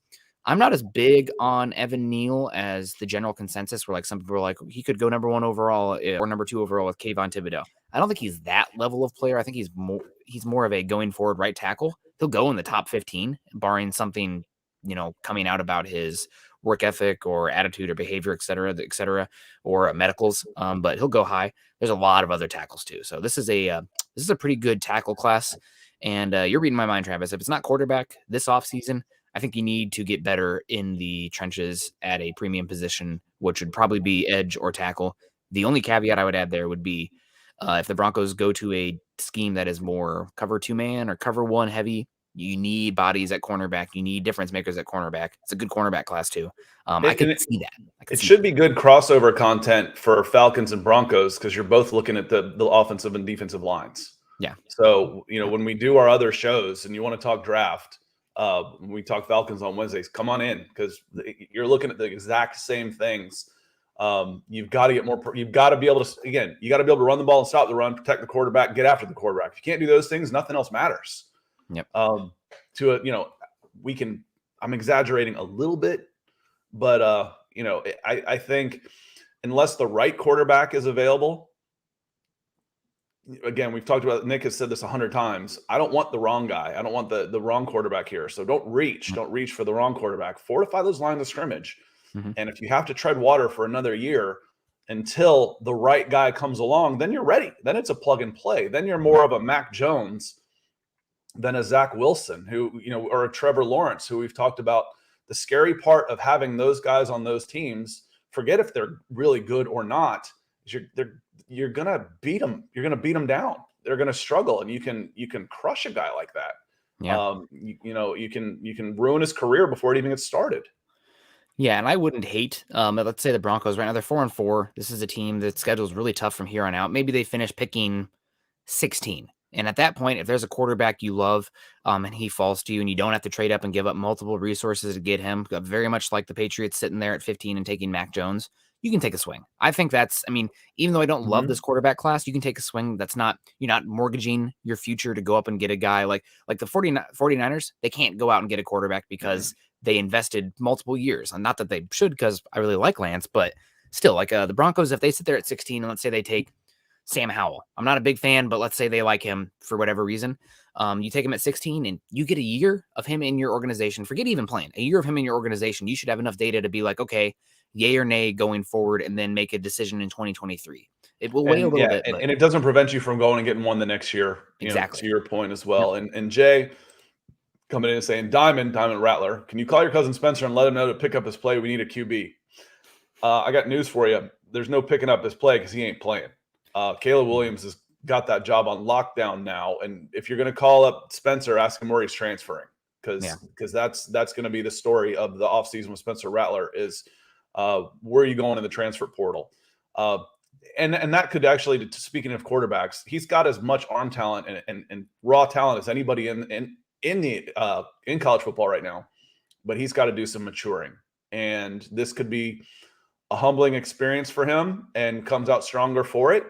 I'm not as big on Evan Neal as the general consensus, where like some people are like, he could go number 1 overall or number 2 overall with Kayvon Thibodeau. I don't think he's that level of player. I think he's more of a going forward right tackle. He'll go in the top 15, barring something, coming out about his work ethic or attitude or behavior, et cetera, or medicals. But he'll go high. There's a lot of other tackles too. So this is a pretty good tackle class. And you're reading my mind, Travis. If it's not quarterback this offseason, I think you need to get better in the trenches at a premium position, which would probably be edge or tackle. The only caveat I would add there would be if the Broncos go to a scheme that is more cover 2-man or cover 1 heavy, you need bodies at cornerback. You need difference makers at cornerback. It's a good cornerback class too. I can see that. It should be good crossover content for Falcons and Broncos, because you're both looking at the offensive and defensive lines. Yeah. So, when we do our other shows and you want to talk draft, when we talk Falcons on Wednesdays, come on in, because you're looking at the exact same things. You've got to get more. You've got to be able to, you got to be able to run the ball and stop the run, protect the quarterback, get after the quarterback. If you can't do those things, nothing else matters. Yep. I'm I'm exaggerating a little bit, but I think unless the right quarterback is available, again, we've talked about, Nick has said this 100 times. I don't want the wrong guy. I don't want the wrong quarterback here. So don't reach for the wrong quarterback. Fortify those lines of scrimmage. Mm-hmm. And if you have to tread water for another year until the right guy comes along, then you're ready. Then it's a plug and play. Then you're more of a Mac Jones than a Zach Wilson, or a Trevor Lawrence, who we've talked about. The scary part of having those guys on those teams, forget if they're really good or not, is you're gonna beat them. You're gonna beat them down. They're gonna struggle, and you can crush a guy like that. Yeah. You can ruin his career before it even gets started. Yeah, and I wouldn't hate. Let's say the Broncos right now, they're 4-4. This is a team that schedule's really tough from here on out. Maybe they finish picking 16. And at that point, if there's a quarterback you love, and he falls to you, and you don't have to trade up and give up multiple resources to get him, very much like the Patriots sitting there at 15 and taking Mac Jones, you can take a swing. I think even though I don't love this quarterback class, you can take a swing. You're not mortgaging your future to go up and get a guy like the 49ers. They can't go out and get a quarterback because they invested multiple years. And not that they should, because I really like Lance, but still, like the Broncos, if they sit there at 16 and let's say they take Sam Howell. I'm not a big fan, but let's say they like him for whatever reason. You take him at 16 and you get a year of him in your organization. Forget even playing. A year of him in your organization. You should have enough data to be like, okay, yay or nay going forward, and then make a decision in 2023. It will weigh a little bit. And it doesn't prevent you from going and getting one the next year. Exactly. To your point as well. Yep. And Jay coming in and saying, Diamond Rattler, can you call your cousin Spencer and let him know to pick up his play? We need a QB. I got news for you. There's no picking up his play because he ain't playing. Caleb Williams has got that job on lockdown now. And if you're going to call up Spencer, ask him where he's transferring, because that's going to be the story of the offseason with Spencer Rattler is where are you going in the transfer portal? And that could actually, speaking of quarterbacks, he's got as much arm talent and raw talent as anybody in college football right now, but he's got to do some maturing. And this could be a humbling experience for him, and comes out stronger for it,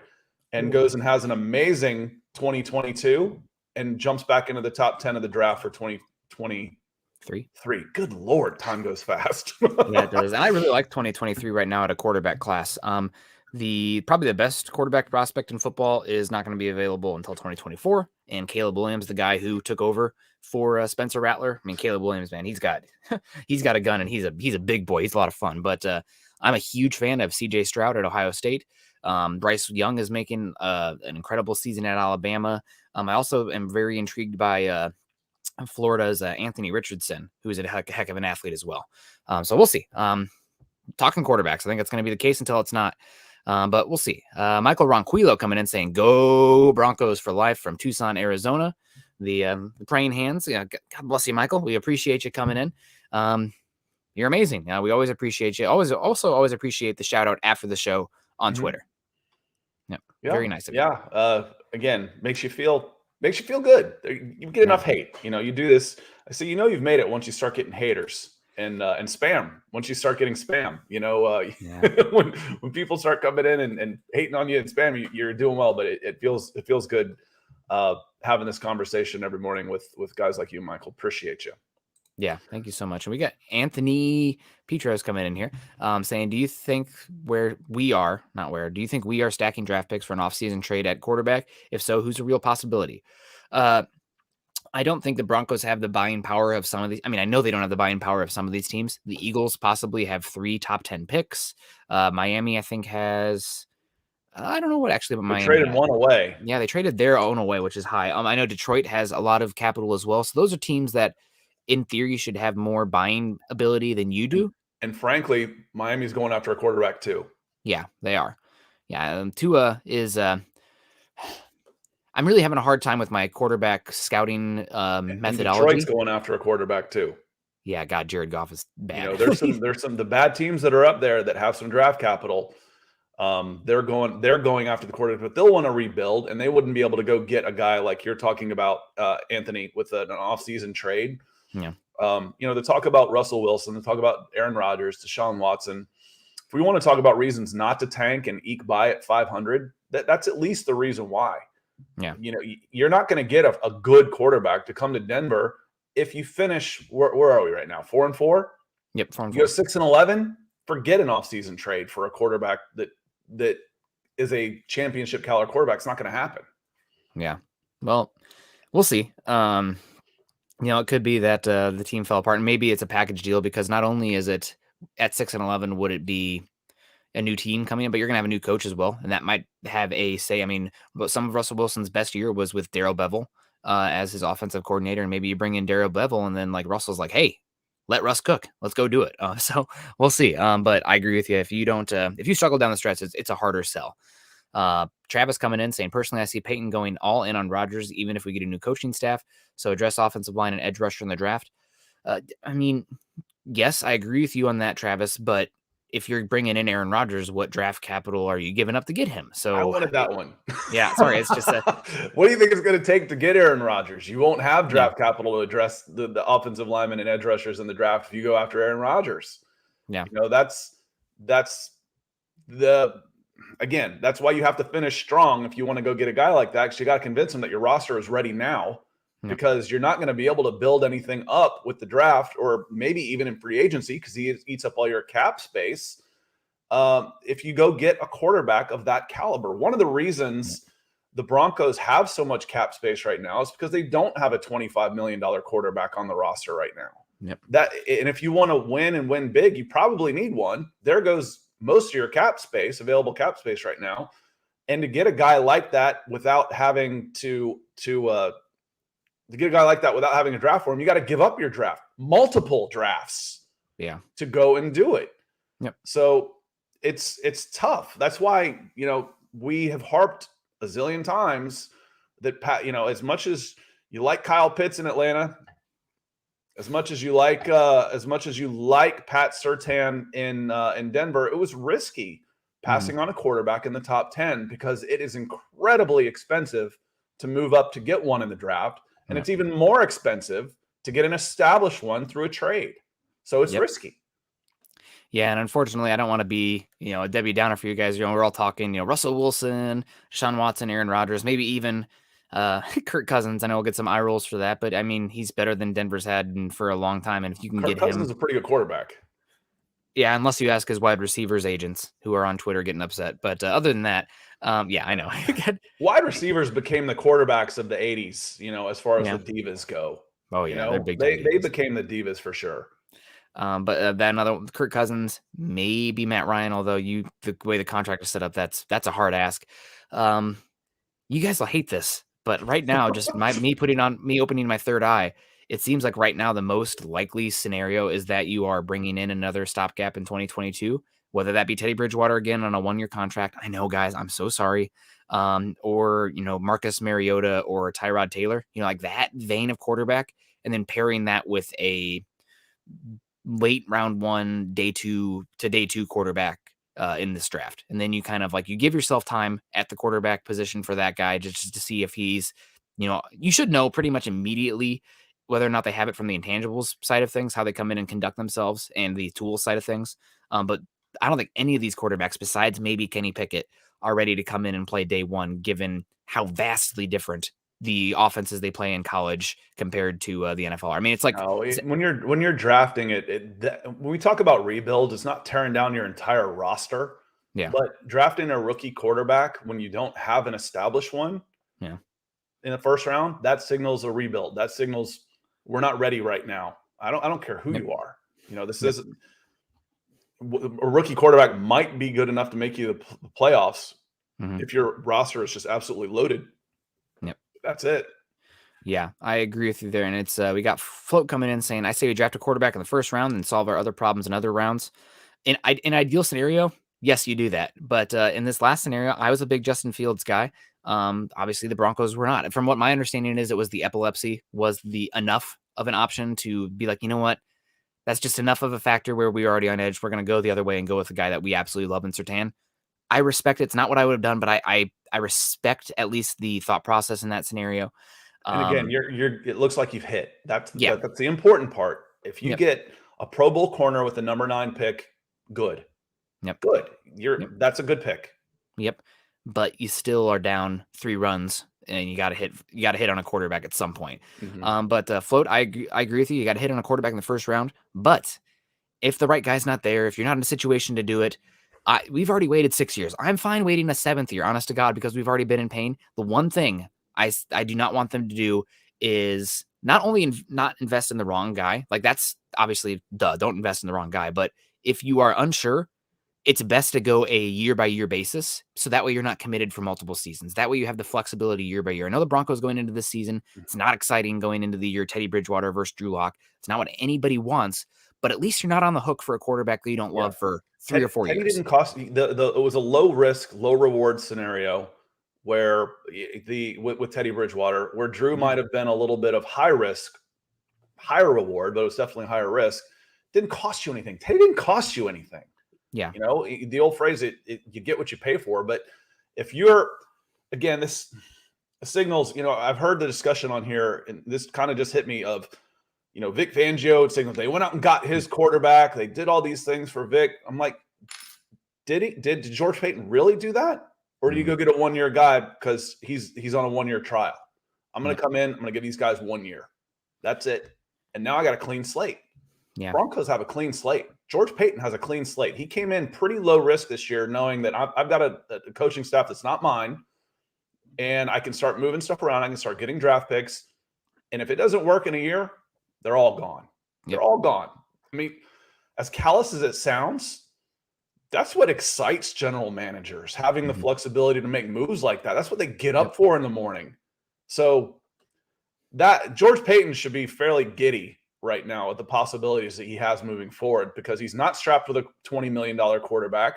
and goes and has an amazing 2022 and jumps back into the top 10 of the draft for 2023. Good Lord, time goes fast. Yeah, it does. And I really like 2023 right now at a quarterback class. Probably the best quarterback prospect in football is not going to be available until 2024. And Caleb Williams, the guy who took over for Spencer Rattler. I mean, Caleb Williams, man, he's got a gun, and he's a big boy. He's a lot of fun. But I'm a huge fan of CJ Stroud at Ohio State. Bryce Young is making an incredible season at Alabama. I also am very intrigued by Florida's Anthony Richardson, who's a heck of an athlete as well. So we'll see. Talking quarterbacks, I think it's going to be the case until it's not. But we'll see. Michael Ronquillo coming in saying, "Go Broncos for life" from Tucson, Arizona. The praying hands. Yeah, God bless you, Michael. We appreciate you coming in. You're amazing. We always appreciate you. Always appreciate the shout out after the show on Twitter. Yep. Yeah, very nice of you. Yeah. Again, makes you feel good. You get enough hate. You do this. I say, you've made it once you start getting haters and spam. Once you start getting spam, when people start coming in and hating on you and spam, you're doing well. But it feels good having this conversation every morning with guys like you, Michael. Appreciate you. Yeah, thank you so much. And we got Anthony Petros coming in here saying, do you think do you think we are stacking draft picks for an offseason trade at quarterback? If so, who's a real possibility? I don't think the Broncos have the buying power of some of these. I mean, I know they don't have the buying power of some of these teams. The Eagles possibly have 3 top 10 picks. Miami, I think, has... I don't know what actually, but Miami traded one away. Yeah, they traded their own away, which is high. I know Detroit has a lot of capital as well. So those are teams that, in theory, should have more buying ability than you do. And frankly, Miami's going after a quarterback too. Yeah, they are. Yeah, Tua is... I'm really having a hard time with my quarterback scouting methodology. Detroit's going after a quarterback too. Yeah, God, Jared Goff is bad. There's some the bad teams that are up there that have some draft capital. They're going after the quarterback, but they'll want to rebuild, and they wouldn't be able to go get a guy like you're talking about, Anthony, with an offseason trade. Yeah. They talk about Russell Wilson, they talk about Aaron Rodgers, Deshaun Watson. If we want to talk about reasons not to tank and eke by at 500, that's at least the reason why. Yeah. You're not going to get a good quarterback to come to Denver if you finish, where are we right now? 4-4. Yep, 4-4. You go 6-11. Forget an offseason trade for a quarterback that is a championship caliber quarterback. It's not going to happen. Yeah. Well, we'll see. It could be that the team fell apart, and maybe it's a package deal because not only is it at 6-11, would it be a new team coming in, but you're going to have a new coach as well, and that might have a say. I mean, but some of Russell Wilson's best year was with Darrell Bevell as his offensive coordinator, and maybe you bring in Darrell Bevell, and then like Russell's like, hey, let Russ cook. Let's go do it. So we'll see. But I agree with you. If you struggle down the stretch, it's a harder sell. Travis coming in saying, personally, I see Peyton going all in on Rodgers, even if we get a new coaching staff. So address offensive line and edge rusher in the draft. I mean, yes, I agree with you on that, Travis. But if you're bringing in Aaron Rodgers, what draft capital are you giving up to get him? So I wanted that one. Yeah, sorry. It's just what do you think it's going to take to get Aaron Rodgers? You won't have draft capital to address the offensive linemen and edge rushers in the draft if you go after Aaron Rodgers. Yeah. That's why you have to finish strong if you want to go get a guy like that, because you got to convince him that your roster is ready now, because you're not going to be able to build anything up with the draft or maybe even in free agency because he eats up all your cap space. If you go get a quarterback of that caliber, one of the reasons the Broncos have so much cap space right now is because they don't have a $25 million quarterback on the roster right now. Yep. And if you want to win and win big, you probably need one. There goes most of your available cap space right now. And to get a guy like that without having to get a guy like that without having a draft for him, you got to give up your draft, multiple drafts, to go and do it. Yep. So it's tough. That's why, we have harped a zillion times that as much as you like Kyle Pitts in Atlanta, as much as you like Pat Surtain in Denver, it was risky passing on a quarterback in the top 10 because it is incredibly expensive to move up to get one in the draft. And it's even more expensive to get an established one through a trade. So it's risky. Yeah, and unfortunately, I don't want to be, a Debbie Downer for you guys. We're all talking, Russell Wilson, Deshaun Watson, Aaron Rodgers, maybe even Kirk Cousins. I know we'll get some eye rolls for that, but I mean, he's better than Denver's had for a long time. And if you can get Cousins him, is a pretty good quarterback. Yeah, unless you ask his wide receivers agents who are on Twitter getting upset. But other than that, I know. Wide receivers became the quarterbacks of the 80s, as far as the divas go. Oh, yeah. They're big. They became the divas for sure. But that another Kirk Cousins, maybe Matt Ryan, although the way the contract is set up, that's a hard ask. You guys will hate this, but right now, just me opening my third eye, it seems like right now the most likely scenario is that you are bringing in another stopgap in 2022, whether that be Teddy Bridgewater again on a 1-year contract. I know, guys, I'm so sorry. Or Marcus Mariota or Tyrod Taylor, like that vein of quarterback, and then pairing that with a late round 1, day 2 to day 2 quarterback in this draft. And then you kind of you give yourself time at the quarterback position for that guy just to see if he's, you should know pretty much immediately whether or not they have it from the intangibles side of things, how they come in and conduct themselves, and the tools side of things. But I don't think any of these quarterbacks, besides maybe Kenny Pickett, are ready to come in and play day 1, given how vastly different the offenses they play in college compared to the NFL. I mean, it's like when you're drafting when we talk about rebuild, it's not tearing down your entire roster. Yeah. But drafting a rookie quarterback when you don't have an established one, in the first round, that signals a rebuild. That signals we're not ready right now. I don't care who you are. This isn't a rookie quarterback might be good enough to make you the playoffs if your roster is just absolutely loaded. Yep. That's it. Yeah, I agree with you there. And it's we got Float coming in saying, I say we draft a quarterback in the first round and solve our other problems in other rounds. In ideal scenario, yes, you do that. But in this last scenario, I was a big Justin Fields guy. Obviously, the Broncos were not. From what my understanding is, it was the epilepsy was the enough of an option to be like, you know what? That's just enough of a factor where we're already on edge. We're going to go the other way and go with the guy that we absolutely love in Surtain. I respect it. It's not what I would have done, but I respect at least the thought process in that scenario. And again, it looks like you've hit. That's the important part. If you get a Pro Bowl corner with the number 9 pick, good. Yep. Good. That's a good pick. Yep. But you still are down 3 runs and you got to hit on a quarterback at some point. Mm-hmm. But Float, I agree with you. You got to hit on a quarterback in the first round. But if the right guy's not there, if you're not in a situation to do it, we've already waited 6 years. I'm fine waiting a 7th year, honest to God, because we've already been in pain. The one thing I do not want them to do is not only not invest in the wrong guy. Like, that's obviously don't invest in the wrong guy. But if you are unsure, it's best to go a year-by-year basis, so that way you're not committed for multiple seasons. That way you have the flexibility year by year. I know the Broncos going into this season, it's not exciting going into the year Teddy Bridgewater versus Drew Lock. It's not what anybody wants, but at least you're not on the hook for a quarterback that you don't love for 3 or 4 Teddy years. didn't cost it was a low risk, low reward scenario where with Teddy Bridgewater, where Drew might have been a little bit of high risk, higher reward, but it was definitely higher risk. Didn't cost you anything. Teddy didn't cost you anything. Yeah. You know, the old phrase, you get what you pay for. But if you're, again, this signals, you know, I've heard the discussion on here, and this kind of just hit me of, you know, Vic Fangio signals they went out and got his quarterback. They did all these things for Vic. I'm like, did George Payton really do that? Or do you go get a 1-year guy because he's on a 1-year trial? I'm going to come in. I'm going to give these guys 1 year. That's it. And now I got a clean slate. Yeah. Broncos have a clean slate. George Payton has a clean slate. He came in pretty low risk this year, knowing that I've got a coaching staff that's not mine, and I can start moving stuff around. I can start getting draft picks. And if it doesn't work in a year, they're all gone. They're all gone. I mean, as callous as it sounds, that's what excites general managers, having the flexibility to make moves like that. That's what they get up for in the morning. So that George Payton should be fairly giddy right now at the possibilities that he has moving forward, because he's not strapped with a $20 million quarterback.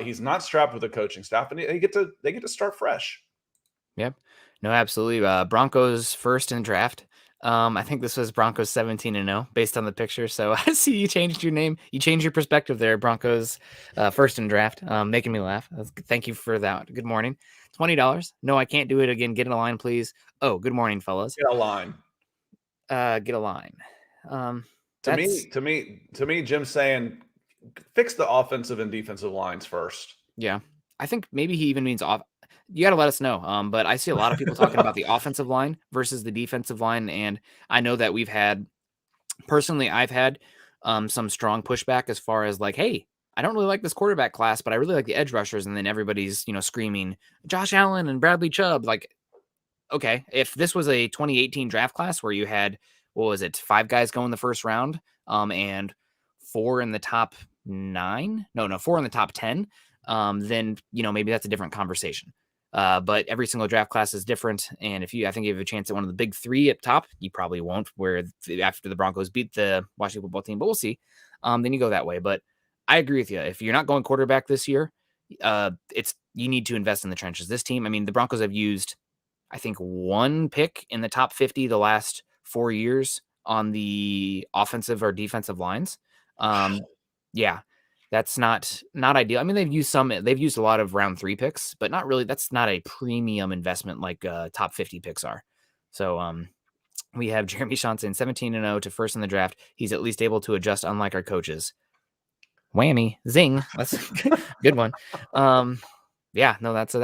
He's not strapped with a coaching staff, and they get to start fresh. Yep. No, absolutely. Broncos first in draft. I think this was Broncos 17-0 based on the picture. So I see you changed your name. You changed your perspective there. Broncos first in draft, making me laugh. Thank you for that. Good morning. $20. No, I can't do it again. Get in a line, please. Oh, good morning, fellas. Get a line. Get a line. To me, Jim's saying fix the offensive and defensive lines first. Yeah. I think maybe he even means off. You got to let us know. But I see a lot of people talking about the offensive line versus the defensive line. And I know that I've had some strong pushback as far as like, hey, I don't really like this quarterback class, but I really like the edge rushers. And then everybody's, screaming Josh Allen and Bradley Chubb. Like, okay, if this was a 2018 draft class where you had, 5 guys go in the first round, and 4 in the top 9, 4 in the top 10, then, maybe that's a different conversation. But every single draft class is different. And I think you have a chance at one of the big 3 at top, you probably won't, where after the Broncos beat the Washington football team, but we'll see. Then you go that way. But I agree with you. If you're not going quarterback this year, you need to invest in the trenches. This team, I mean, the Broncos have used, I think, 1 pick in the top 50 the last 4 years on the offensive or defensive lines. Yeah. That's not ideal. I mean, they've used a lot of round 3 picks, but not really. That's not a premium investment like top 50 picks are. So we have Jeremy Shawn saying 17-0 to first in the draft. He's at least able to adjust, unlike our coaches. Whammy, zing. That's a good one. Yeah, no, that's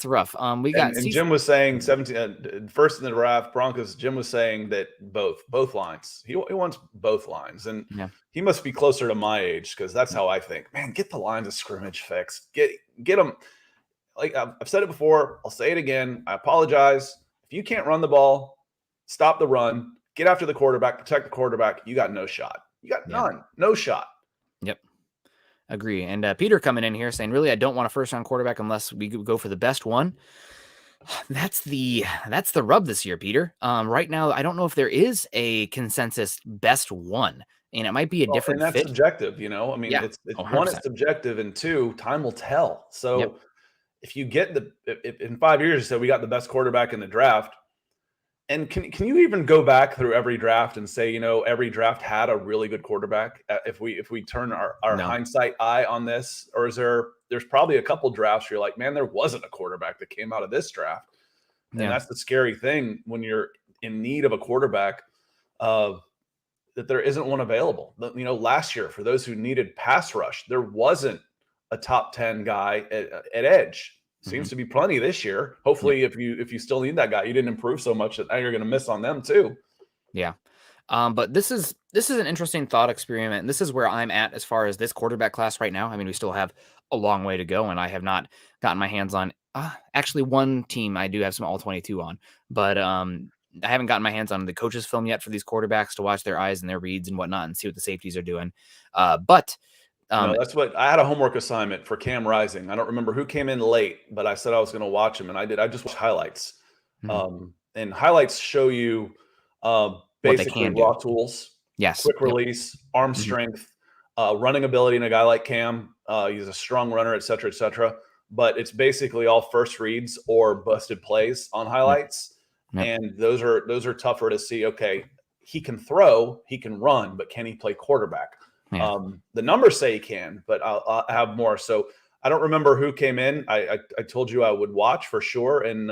rough. We got and Jim was saying 17 first in the draft Broncos. Jim was saying that both lines. He wants both lines, and he must be closer to my age, because that's how I think. Man, get the lines of scrimmage fixed. Get them. Like I've said it before, I'll say it again. I apologize. If you can't run the ball, stop the run. Get after the quarterback. Protect the quarterback. You got no shot. You got none. No shot. Yep. Agree. And Peter coming in here saying, really, I don't want a first-round quarterback unless we go for the best one. That's the rub this year, Peter. Right now, I don't know if there is a consensus best one, and it might be a different and that's fit. subjective, I mean, it's 1, it's subjective, and 2, time will tell. So if you get if in 5 years you said we got the best quarterback in the draft, and can you even go back through every draft and say, every draft had a really good quarterback? If we turn our hindsight eye on this, or there's probably a couple drafts where you're like, man, there wasn't a quarterback that came out of this draft. And that's the scary thing when you're in need of a quarterback, that there isn't one available. Last year, for those who needed pass rush, there wasn't a top 10 guy at edge. Seems to be plenty this year. Hopefully, if you still need that guy, you didn't improve so much that now you're going to miss on them too. Yeah. But this is an interesting thought experiment. And this is where I'm at as far as this quarterback class right now. I mean, we still have a long way to go, and I have not gotten my hands on actually one team I do have some all 22 on, but I haven't gotten my hands on the coaches film yet for these quarterbacks to watch their eyes and their reads and whatnot and see what the safeties are doing. But that's what I had a homework assignment for Cam Rising. I don't remember who came in late, but I said I was going to watch him, and I did. I just watched highlights, and highlights show you basically raw tools, quick release, arm strength, running ability in a guy like Cam. He's a strong runner, et cetera, et cetera. But it's basically all first reads or busted plays on highlights, and those are tougher to see. Okay, he can throw, he can run, but can he play quarterback? The numbers say he can, but I'll have more. So I don't remember who came in. I told you I would watch for sure. And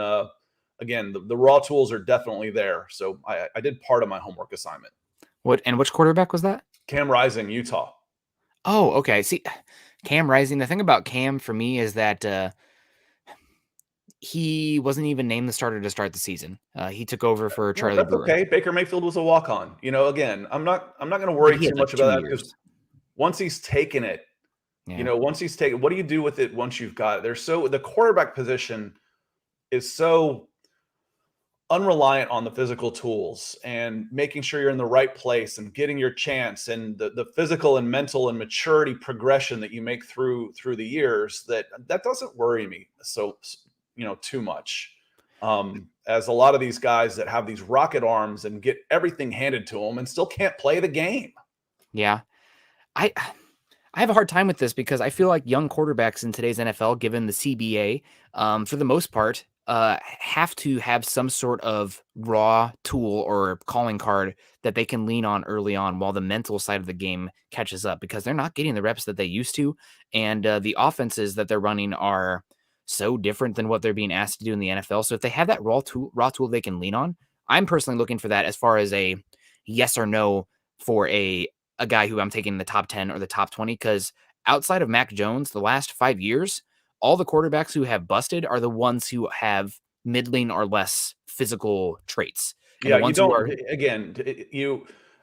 again, the raw tools are definitely there. So I did part of my homework assignment. Which quarterback was that? Cam Rising, Utah. Oh, okay. See, Cam Rising. The thing about Cam for me is that he wasn't even named the starter to start the season. He took over for Charlie Brewer. Okay, Baker Mayfield was a walk-on. Again, I'm not going to worry too much about that because once he's taken it, once he's taken, what do you do with it once you've got it? The quarterback position is so unreliant on the physical tools and making sure you're in the right place and getting your chance and the physical and mental and maturity progression that you make through the years that doesn't worry me so too much. As a lot of these guys that have these rocket arms and get everything handed to them and still can't play the game. Yeah. I have a hard time with this because I feel like young quarterbacks in today's NFL, given the CBA, for the most part, have to have some sort of raw tool or calling card that they can lean on early on while the mental side of the game catches up because they're not getting the reps that they used to. And the offenses that they're running are so different than what they're being asked to do in the NFL. So if they have that raw tool they can lean on, I'm personally looking for that as far as a yes or no for a guy who I'm taking in the top 10 or the top 20, because outside of Mac Jones, the last 5 years, all the quarterbacks who have busted are the ones who have middling or less physical traits. And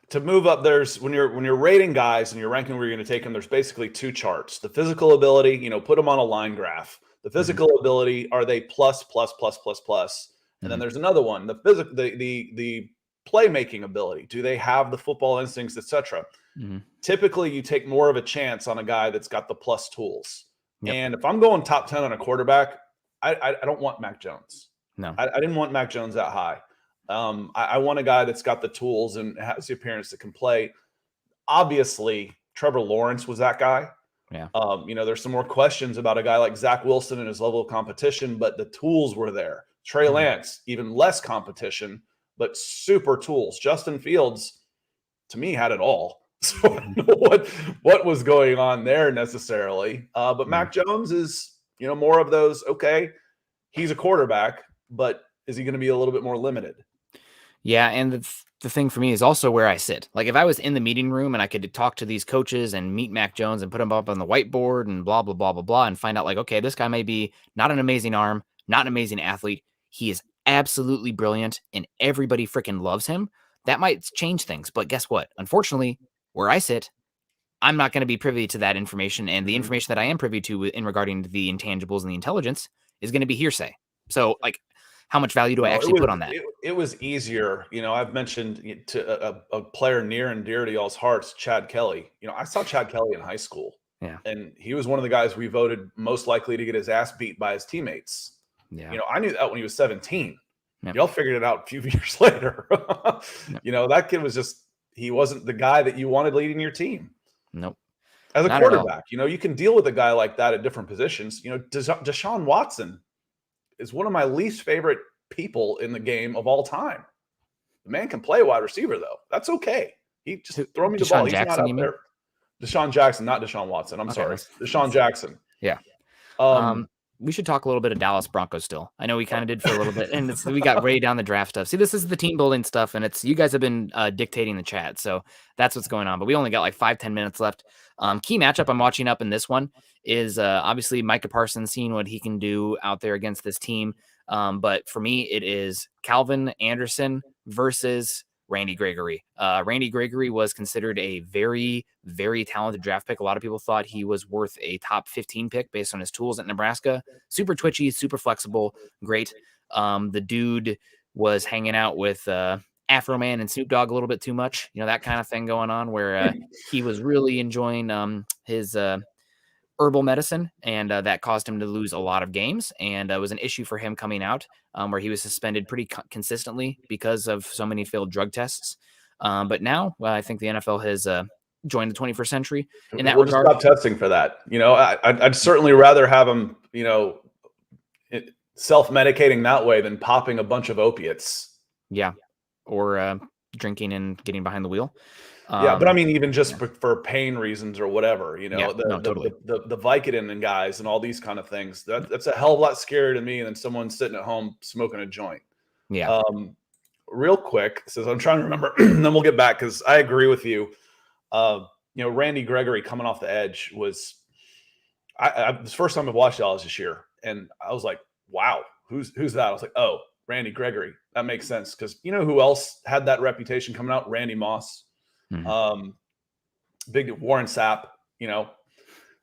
to move up, there's when you're rating guys and you're ranking where you're going to take them, there's basically two charts. The physical ability, put them on a line graph. The physical ability, are they plus? And then there's another one, the playmaking ability. Do they have the football instincts, etc.? Typically, you take more of a chance on a guy that's got the plus tools. And if I'm going top 10 on a quarterback, I don't want Mac Jones. No, I didn't want Mac Jones that high. I want a guy that's got the tools and has the appearance that can play. Obviously, Trevor Lawrence was that guy. Yeah. There's some more questions about a guy like Zach Wilson and his level of competition, but the tools were there. Trey Lance, even less competition, but super tools. Justin Fields, to me, had it all. So I don't know what was going on there necessarily. But Mac Jones is, more of those, okay, he's a quarterback, but is he going to be a little bit more limited? Yeah, and the thing for me is also where I sit. Like if I was in the meeting room and I could talk to these coaches and meet Mac Jones and put him up on the whiteboard and blah, blah, blah, blah, blah, and find out like, okay, this guy may be not an amazing arm, not an amazing athlete. He is absolutely brilliant and everybody freaking loves him. That might change things. But guess what? Unfortunately, where I sit, I'm not going to be privy to that information. And the information that I am privy to in regarding the intangibles and the intelligence is going to be hearsay. So like, how much value do I actually put on that? It was easier. I've mentioned to a player near and dear to y'all's hearts, Chad Kelly. I saw Chad Kelly in high school. Yeah. And he was one of the guys we voted most likely to get his ass beat by his teammates. Yeah. I knew that when he was 17. Yep. Y'all figured it out a few years later. Yep. That kid was he wasn't the guy that you wanted leading your team. Nope. As a quarterback, you can deal with a guy like that at different positions. Deshaun Watson is one of my least favorite people in the game of all time. The man can play wide receiver, though. That's okay. He just throw me the ball. He's not out there. Deshaun Jackson, not Deshaun Watson. I'm sorry. Deshaun Jackson. Yeah. We should talk a little bit of Dallas Broncos still. I know we kind of did for a little bit, and we got way down the draft stuff. See, this is the team building stuff, and you guys have been dictating the chat, so that's what's going on. But we only got like 5-10 minutes left. Key matchup I'm watching up in this one is obviously Micah Parsons, seeing what he can do out there against this team. But for me, it is Calvin Anderson versus Randy Gregory. Randy Gregory was considered a very, very talented draft pick. A lot of people thought he was worth a top 15 pick based on his tools at Nebraska. Super twitchy, super flexible, great. The dude was hanging out with Afro Man and Snoop Dogg a little bit too much, that kind of thing going on, where he was really enjoying his herbal medicine, and that caused him to lose a lot of games, and was an issue for him coming out, where he was suspended pretty consistently because of so many failed drug tests. But now I think the NFL has joined the 21st century in that we'll regard. Just stop testing for that. I'd certainly rather have him, self-medicating that way than popping a bunch of opiates. Yeah. Or drinking and getting behind the wheel. Yeah, but I mean, even just for pain reasons or whatever, totally. the Vicodin and guys and all these kind of things, that's a hell of a lot scarier to me than someone sitting at home smoking a joint. Yeah. Real quick, says I'm trying to remember, and then we'll get back because I agree with you. Randy Gregory coming off the edge was, the first time I've watched Dallas this year, and I was like, wow, who's that? I was like, oh, Randy Gregory. That makes sense because who else had that reputation coming out? Randy Moss. Mm-hmm. Big Warren Sapp,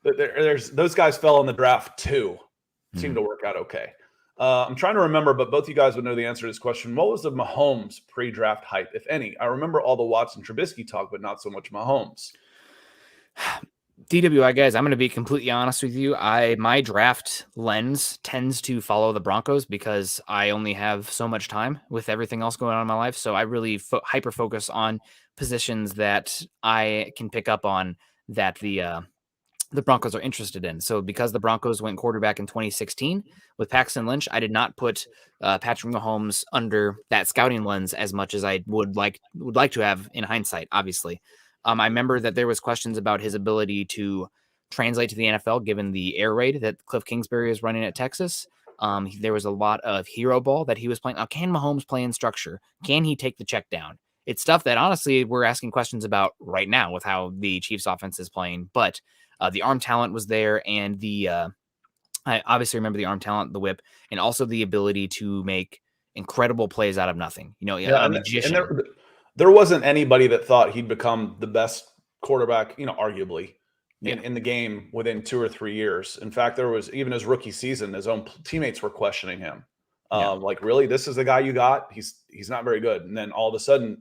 there's those guys fell in the draft too. Seemed to work out okay. I'm trying to remember, but both you guys would know the answer to this question. What was the Mahomes pre-draft hype, if any? I remember all the Watson Trubisky talk, but not so much Mahomes. DWI guys, I'm going to be completely honest with you. My draft lens tends to follow the Broncos because I only have so much time with everything else going on in my life. So I really hyper focus on positions that I can pick up on that the Broncos are interested in. So because the Broncos went quarterback in 2016 with Paxton Lynch, I did not put Patrick Mahomes under that scouting lens as much as I would like to have in hindsight, obviously. I remember that there was questions about his ability to translate to the NFL, given the air raid that Cliff Kingsbury is running at Texas. There was a lot of hero ball that he was playing. Now, can Mahomes play in structure? Can he take the check down? It's stuff that honestly we're asking questions about right now with how the Chiefs offense is playing, but the arm talent was there, and I obviously remember the arm talent, the whip, and also the ability to make incredible plays out of nothing. A magician. And there wasn't anybody that thought he'd become the best quarterback, arguably in the game within 2 or 3 years. In fact, there was even his rookie season, his own teammates were questioning him. Like, really, this is the guy you got? He's not very good. And then all of a sudden,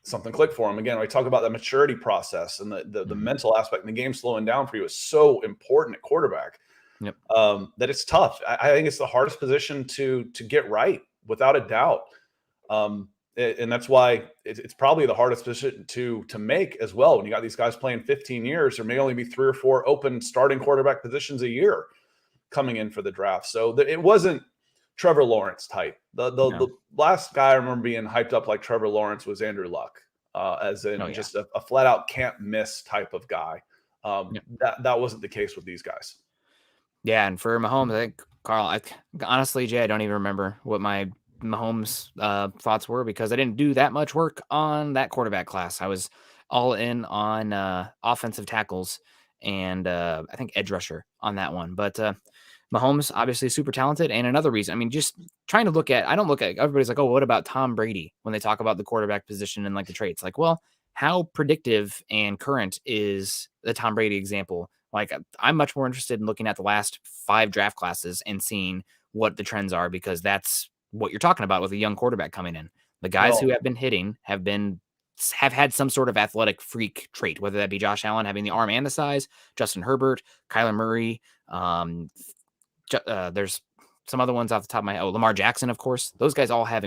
something clicked for him. Again, we talk about the maturity process and the mental aspect and the game slowing down for you is so important at quarterback. That it's tough. I think it's the hardest position to get right, without a doubt. And that's why it's probably the hardest position to make as well. When you got these guys playing 15 years, there may only be 3 or 4 open starting quarterback positions a year coming in for the draft. So it wasn't Trevor Lawrence type. The last guy I remember being hyped up like Trevor Lawrence was Andrew Luck, just a flat out can't miss type of guy. That wasn't the case with these guys. Yeah, and for Mahomes, I think, Carl, honestly, Jay, I don't even remember what my Mahomes thoughts were because I didn't do that much work on that quarterback class. I was all in on offensive tackles and I think edge rusher on that one. But Mahomes, obviously super talented. And another reason, I mean, just trying to look at, I don't look at, everybody's like, oh, what about Tom Brady when they talk about the quarterback position and like the traits? Like, well, how predictive and current is the Tom Brady example? Like, I'm much more interested in looking at the last 5 draft classes and seeing what the trends are, because that's what you're talking about with a young quarterback coming in. The guys who have been hitting have had some sort of athletic freak trait, whether that be Josh Allen having the arm and the size, Justin Herbert, Kyler Murray. There's some other ones off the top of my head. Oh, Lamar Jackson, of course. Those guys all have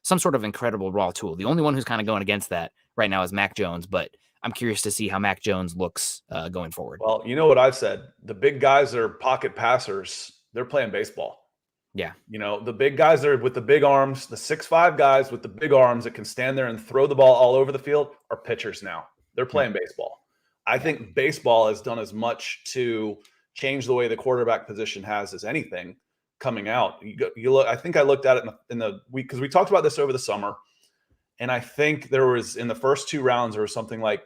some sort of incredible raw tool. The only one who's kind of going against that right now is Mac Jones, but I'm curious to see how Mac Jones looks going forward. Well, you know what I've said? The big guys that are pocket passers, they're playing baseball. Yeah. The big guys that are with the big arms, the 6'5" guys with the big arms that can stand there and throw the ball all over the field are pitchers now. They're playing baseball. I think baseball has done as much to change the way the quarterback position has as anything coming out. You look. I think I looked at it in the week because we talked about this over the summer, and I think there was in the first 2 rounds there was something like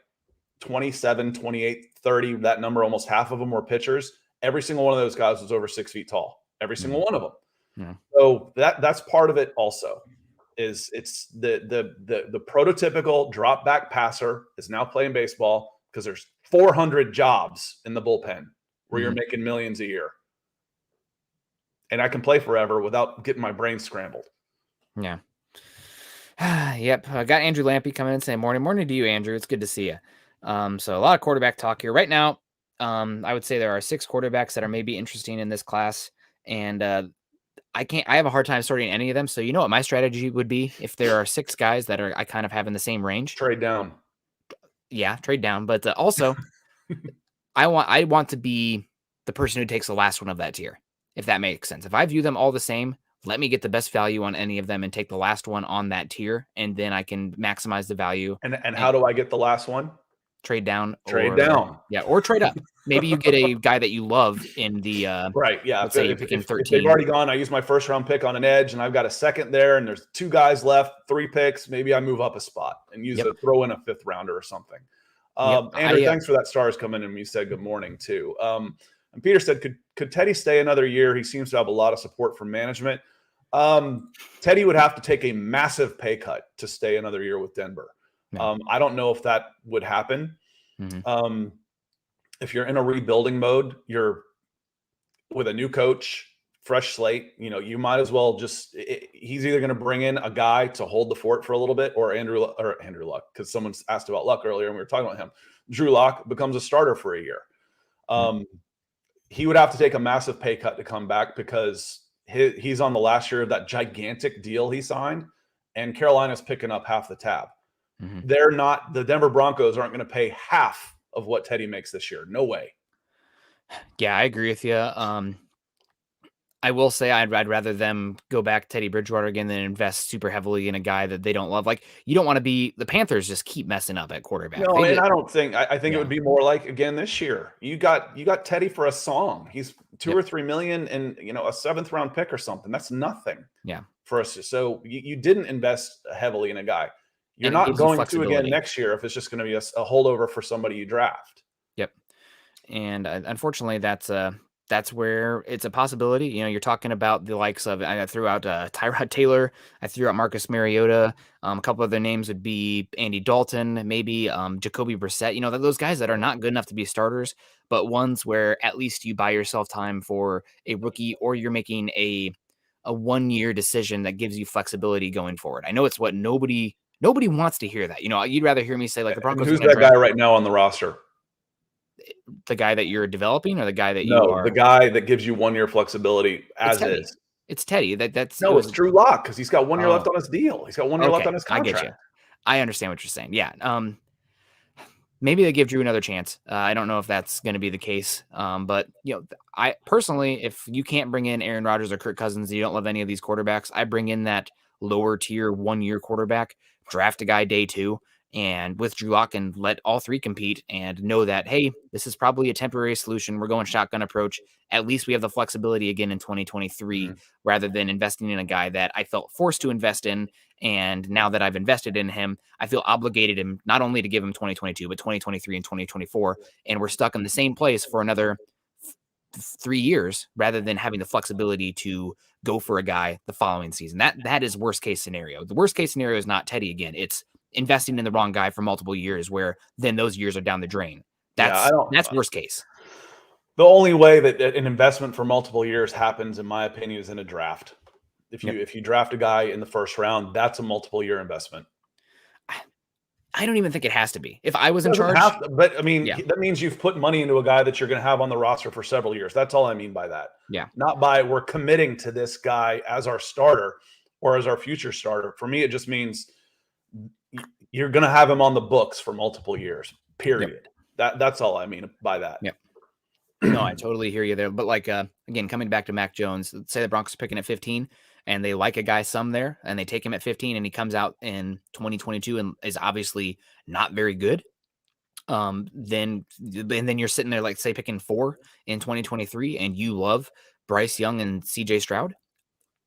27, 28, 30, that number, almost half of them were pitchers. Every single one of those guys was over 6 feet tall. Every single one of them. Yeah. So that's part of it also. It's the prototypical drop back passer is now playing baseball because there's 400 jobs in the bullpen where you're making millions a year. And I can play forever without getting my brain scrambled. Yeah. Yep. I got Andrew Lampy coming in saying morning to you, Andrew. It's good to see you. So a lot of quarterback talk here right now. I would say there are 6 quarterbacks that are maybe interesting in this class, and I have a hard time sorting any of them. So you know what my strategy would be if there are 6 guys that I kind of have in the same range. Trade down. Yeah, trade down. But also, I want to be the person who takes the last one of that tier, if that makes sense. If I view them all the same, let me get the best value on any of them and take the last one on that tier, and then I can maximize the value. And how do I get the last one? Trade down. Trade down. Yeah, or trade up. Maybe you get a guy that you love in the right. Yeah. Let's say you're picking 13. If they've already gone, I use my first round pick on an edge, and I've got a second there, and there's 2 guys left, 3 picks. Maybe I move up a spot and throw in a 5th rounder or something. Andrew, thanks for that. Stars coming in. You said good morning too. And Peter said, could Teddy stay another year? He seems to have a lot of support from management. Teddy would have to take a massive pay cut to stay another year with Denver. I don't know if that would happen. If you're in a rebuilding mode, you're with a new coach, fresh slate, you might as well he's either going to bring in a guy to hold the fort for a little bit, or Andrew Luck, because someone asked about Luck earlier and we were talking about him. Drew Lock becomes a starter for a year. He would have to take a massive pay cut to come back because he's on the last year of that gigantic deal he signed, and Carolina's picking up half the tab. The Denver Broncos aren't going to pay half of what Teddy makes this year. No way. Yeah, I agree with you. I will say I'd rather them go back Teddy Bridgewater again than invest super heavily in a guy that they don't love. Like, you don't want to be the Panthers just keep messing up at quarterback. No, and I don't think I think it would be more like again this year. You got Teddy for a song. He's 2 or 3 million and a 7th round pick or something. That's nothing. Yeah. For us. So you didn't invest heavily in a guy. You're not going to again next year if it's just going to be a holdover for somebody you draft. Yep. And unfortunately, that's where it's a possibility. You're talking about the likes of, I threw out Tyrod Taylor. I threw out Marcus Mariota. A couple of their names would be Andy Dalton, maybe Jacoby Brissett. Those guys that are not good enough to be starters, but ones where at least you buy yourself time for a rookie, or you're making a 1-year decision that gives you flexibility going forward. I know it's what nobody wants to hear that. You'd rather hear me say like the Broncos. Who's that guy right now on the roster? The guy that you're developing, or the guy that the guy that gives you 1-year flexibility as is. It's Teddy. It's Drew Lock, because he's got 1 year left on his deal. He's got 1 year left on his contract. I get you. I understand what you're saying. Yeah. Maybe they give Drew another chance. I don't know if that's going to be the case. But I personally, if you can't bring in Aaron Rodgers or Kirk Cousins, you don't love any of these quarterbacks, I bring in that lower tier 1-year quarterback, draft a guy day 2, and with Drew Lock, and let all 3 compete, and know that, hey, this is probably a temporary solution. We're going shotgun approach. At least we have the flexibility again in 2023, rather than investing in a guy that I felt forced to invest in. And now that I've invested in him, I feel obligated him not only to give him 2022, but 2023 and 2024. And we're stuck in the same place for another 3 years, rather than having the flexibility to go for a guy the following season. That is worst case scenario. The worst case scenario is not Teddy again. It's investing in the wrong guy for multiple years, where then those years are down the drain. That's worst case. The only way that an investment for multiple years happens, in my opinion, is in a draft. If you draft a guy in the first round, that's a multiple year investment. I don't even think it has to be. If I was in charge, but I mean, that means you've put money into a guy that you're going to have on the roster for several years. That's all I mean by that. Yeah. Not by we're committing to this guy as our starter or as our future starter. For me, it just means you're going to have him on the books for multiple years, period. That's all I mean by that. Yeah. No, I totally hear you there. But again, coming back to Mac Jones, let's say the Broncos are picking at 15 and they like a guy some there and they take him at 15 and he comes out in 2022 and is obviously not very good. Then you're sitting there, like say picking 4 in 2023 and you love Bryce Young and CJ Stroud.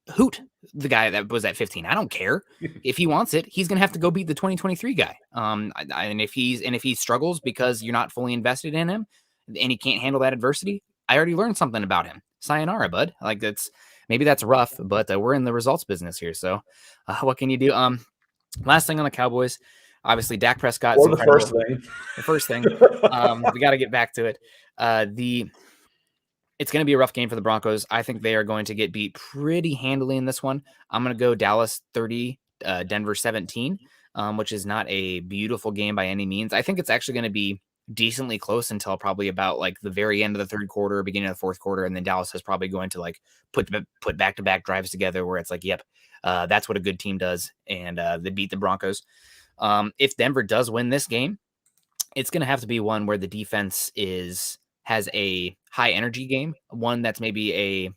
hoot the guy that was at 15. I don't care if he wants it. He's going to have to go beat the 2023 guy. And if he struggles because you're not fully invested in him and he can't handle that adversity, I already learned something about him. Sayonara, bud. Like maybe that's rough, but we're in the results business here. So what can you do? Last thing on the Cowboys, obviously Dak Prescott. Or the first thing. The first thing. We got to get back to it. It's going to be a rough game for the Broncos. I think they are going to get beat pretty handily in this one. I'm going to go Dallas 30, Denver 17, which is not a beautiful game by any means. I think it's actually going to be decently close until probably about like the very end of the third quarter, beginning of the fourth quarter, and then Dallas is probably going to like put back-to-back drives together where it's like, yep, that's what a good team does, and they beat the Broncos. If Denver does win this game, it's going to have to be one where the defense has a high energy game, one that's maybe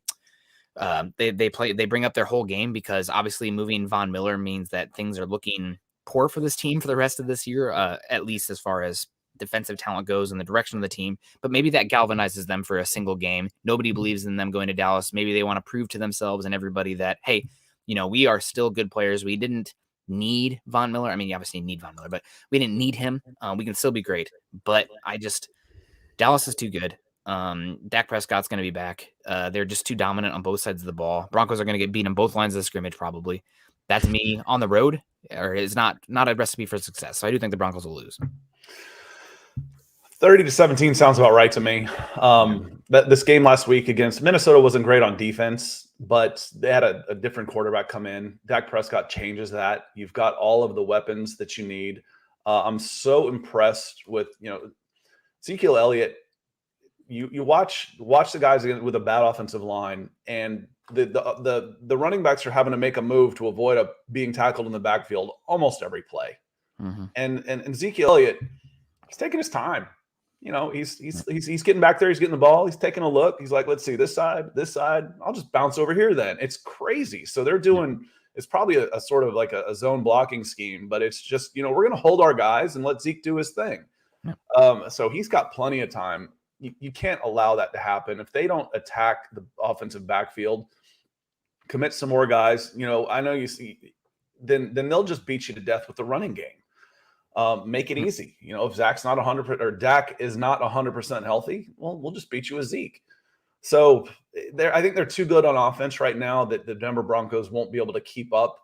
they bring up their whole game, because obviously moving Von Miller means that things are looking poor for this team for the rest of this year, at least as far as defensive talent goes and the direction of the team. But maybe that galvanizes them for a single game. Nobody believes in them going to Dallas. Maybe they want to prove to themselves and everybody that, hey, we are still good players. We didn't need Von Miller. I mean, you obviously need Von Miller, but we didn't need him. We can still be great. But Dallas is too good. Dak Prescott's going to be back. They're just too dominant on both sides of the ball. Broncos are going to get beat on both lines of the scrimmage probably. That to me on the road is not a recipe for success. So I do think the Broncos will lose. 30-17 sounds about right to me. This game last week against Minnesota wasn't great on defense, but they had a different quarterback come in. Dak Prescott changes that. You've got all of the weapons that you need. I'm so impressed with Ezekiel Elliott. You watch the guys with a bad offensive line, and the running backs are having to make a move to avoid being tackled in the backfield almost every play. Mm-hmm. And Ezekiel Elliott, he's taking his time. He's getting back there. He's getting the ball. He's taking a look. He's like, let's see, this side. I'll just bounce over here then. It's crazy. So they're doing it's probably a sort of like a zone blocking scheme, but it's just, we're going to hold our guys and let Zeke do his thing. Yeah. So he's got plenty of time. You can't allow that to happen. If they don't attack the offensive backfield, commit some more guys, I know you see, then they'll just beat you to death with the running game. Make it easy. If Zach's not 100% or Dak is not 100% healthy, well, we'll just beat you with Zeke. So I think they're too good on offense right now that the Denver Broncos won't be able to keep up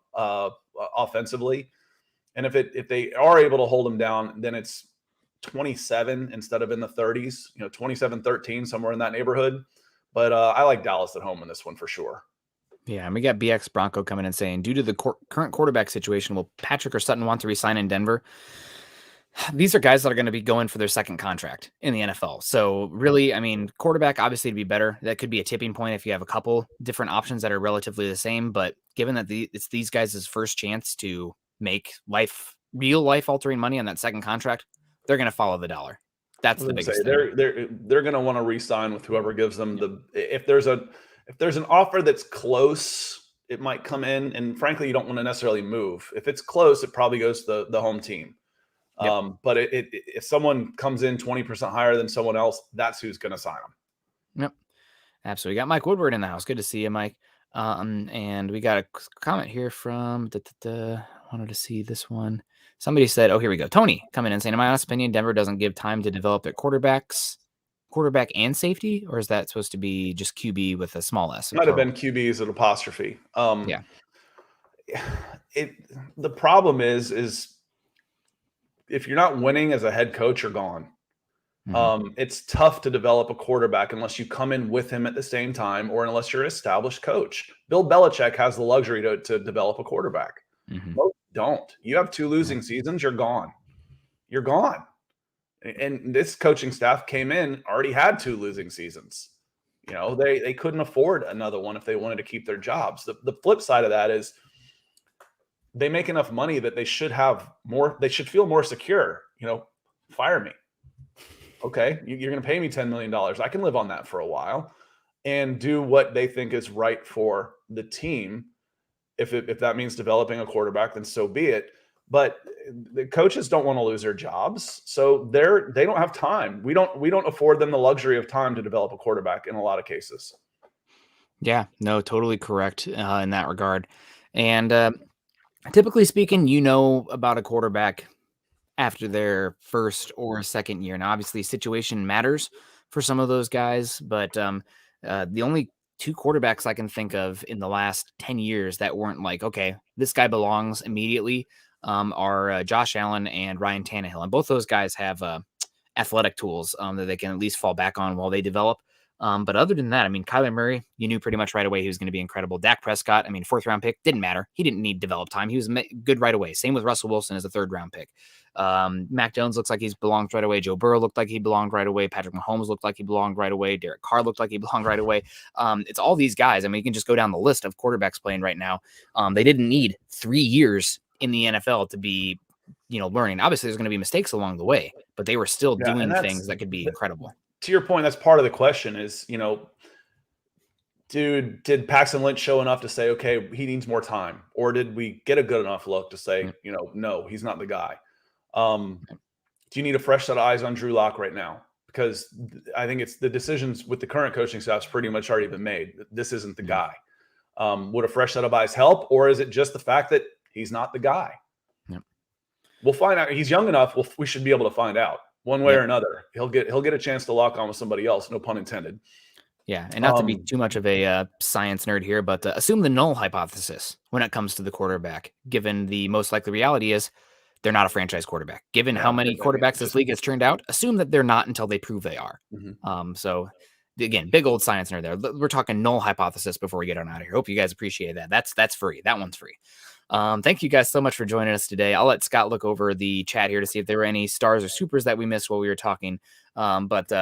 offensively. And if they are able to hold them down, then it's 27 instead of in the 30s, 27-13, somewhere in that neighborhood. But I like Dallas at home in this one for sure. Yeah, and we got BX Bronco coming in saying, due to the current quarterback situation, will Patrick or Sutton want to resign in Denver? These are guys that are going to be going for their second contract in the NFL. So really, quarterback obviously to be better. That could be a tipping point if you have a couple different options that are relatively the same. But given that it's these guys' first chance to make real life-altering money on that second contract, they're going to follow the dollar. That's the biggest thing. They're going to want to re-sign with whoever gives them if there's an offer that's close, it might come in. And frankly, you don't want to necessarily move. If it's close, it probably goes to the home team. Yep. But if someone comes in 20% higher than someone else, that's who's going to sign them. Yep. Absolutely. We got Mike Woodward in the house. Good to see you, Mike. And we got a comment here from wanted to see this one. Somebody said, oh, here we go. Tony coming in saying, in my honest opinion, Denver doesn't give time to develop their quarterback and safety, or is that supposed to be just QB with a small s? It might have been QBs an apostrophe. Yeah. The problem is if you're not winning as a head coach, you're gone. Mm-hmm. It's tough to develop a quarterback unless you come in with him at the same time, or unless you're an established coach. Bill Belichick has the luxury to develop a quarterback. Mm-hmm. Most don't. You have 2 losing seasons, you're gone. You're gone. And this coaching staff came in, already had 2 losing seasons. They couldn't afford another one if they wanted to keep their jobs. The flip side of that is they make enough money that they should have more. They should feel more secure. Fire me. Okay, you're going to pay me $10 million. I can live on that for a while and do what they think is right for the team. If that means developing a quarterback, then so be it. But the coaches don't want to lose their jobs, so they don't have time. We don't afford them the luxury of time to develop a quarterback in a lot of cases. Yeah, no, totally correct in that regard. And typically speaking, about a quarterback after their first or second year. Now, obviously, situation matters for some of those guys, but the only two quarterbacks I can think of in the last 10 years that weren't like, okay, this guy belongs immediately, are Josh Allen and Ryan Tannehill. And both those guys have athletic tools that they can at least fall back on while they develop. But other than that, I mean, Kyler Murray, you knew pretty much right away he was going to be incredible. Dak Prescott, I mean, fourth round pick, didn't matter. He didn't need develop time. He was good right away. Same with Russell Wilson as a third round pick. Mac Jones looks like he's belonged right away. Joe Burrow looked like he belonged right away. Patrick Mahomes looked like he belonged right away. Derek Carr looked like he belonged right away. It's all these guys. I mean, you can just go down the list of quarterbacks playing right now. They didn't need 3 years in the NFL to be, learning. Obviously, there's going to be mistakes along the way, but they were still doing things that could be incredible. To your point, that's part of the question is, did Paxton Lynch show enough to say, okay, he needs more time? Or did we get a good enough look to say, no, he's not the guy? Do you need a fresh set of eyes on Drew Lock right now? Because I think it's the decisions with the current coaching staff's pretty much already been made. This isn't the guy. Would a fresh set of eyes help? Or is it just the fact that he's not the guy? Yep. We'll find out. He's young enough. We should be able to find out one way or another. He'll get a chance to lock on with somebody else. No pun intended. Yeah, and not to be too much of a science nerd here, but assume the null hypothesis when it comes to the quarterback, given the most likely reality is they're not a franchise quarterback. Given how many quarterbacks this league has turned out, assume that they're not until they prove they are. So, again, big old science nerd there. We're talking null hypothesis before we get on out of here. Hope you guys appreciate that. That's free. That one's free. Thank you guys so much for joining us today. I'll let Scott look over the chat here to see if there were any stars or supers that we missed while we were talking. But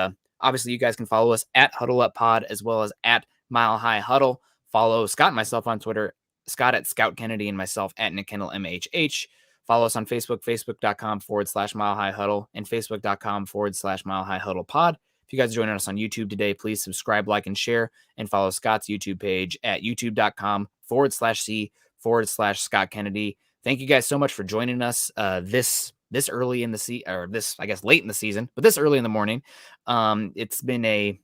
obviously, you guys can follow us at Huddle Up Pod as well as at Mile High Huddle. Follow Scott and myself on Twitter, Scott at Scout Kennedy, and myself at Nick Kendell MHH. Follow us on Facebook, facebook.com/Mile High Huddle, and facebook.com/Mile High Huddle Pod. If you guys are joining us on YouTube today, please subscribe, like, and share, and follow Scott's YouTube page at youtube.com/C/Scott Kennedy. Thank you guys so much for joining us this early in the season, or this, I guess, late in the season, but this early in the morning. It's been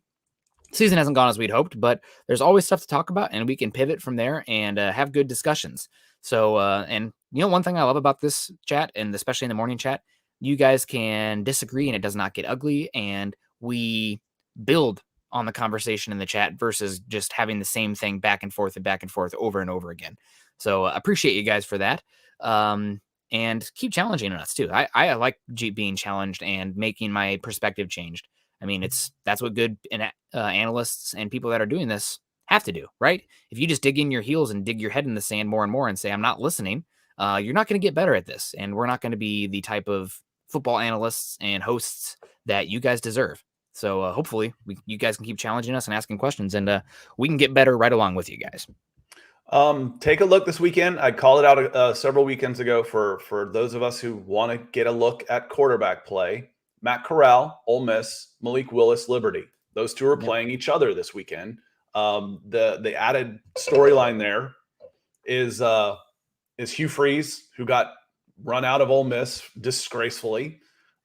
season hasn't gone as we'd hoped, but there's always stuff to talk about, and we can pivot from there and have good discussions. So, and one thing I love about this chat, and especially in the morning chat, you guys can disagree and it does not get ugly, and we build on the conversation in the chat versus just having the same thing back and forth over and over again. So appreciate you guys for that. And keep challenging us too. I like being challenged and making my perspective changed. I mean, that's what good analysts and people that are doing this have to do, right? If you just dig in your heels and dig your head in the sand more and more and say, I'm not listening, you're not going to get better at this. And we're not going to be the type of football analysts and hosts that you guys deserve. So hopefully you guys can keep challenging us and asking questions, and we can get better right along with you guys. Take a look this weekend. I called it out several weekends ago for those of us who want to get a look at quarterback play. Matt Corral, Ole Miss, Malik Willis, Liberty. Those two are playing each other this weekend. The added storyline there is Hugh Freeze, who got run out of Ole Miss disgracefully,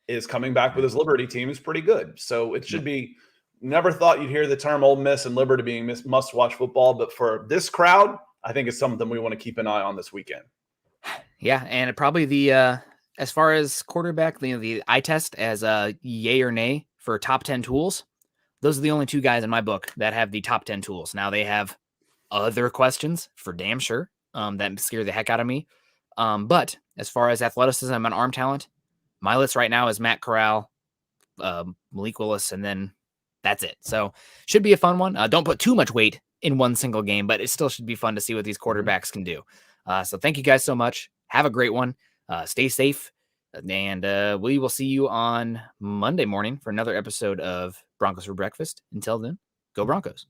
is coming back with his Liberty team, is pretty good. So it should be. Never thought you'd hear the term Ole Miss and Liberty being must-watch football, but for this crowd, I think it's something we want to keep an eye on this weekend. Yeah, and probably the as far as quarterback, the eye test as a yay or nay for top 10 tools, those are the only two guys in my book that have the top 10 tools. Now they have other questions for damn sure that scare the heck out of me. But as far as athleticism and arm talent, my list right now is Matt Corral, Malik Willis, and then that's it. So should be a fun one. Don't put too much weight in one single game, but it still should be fun to see what these quarterbacks can do. So thank you guys so much. Have a great one. Stay safe. And we will see you on Monday morning for another episode of Broncos for Breakfast. Until then, go Broncos.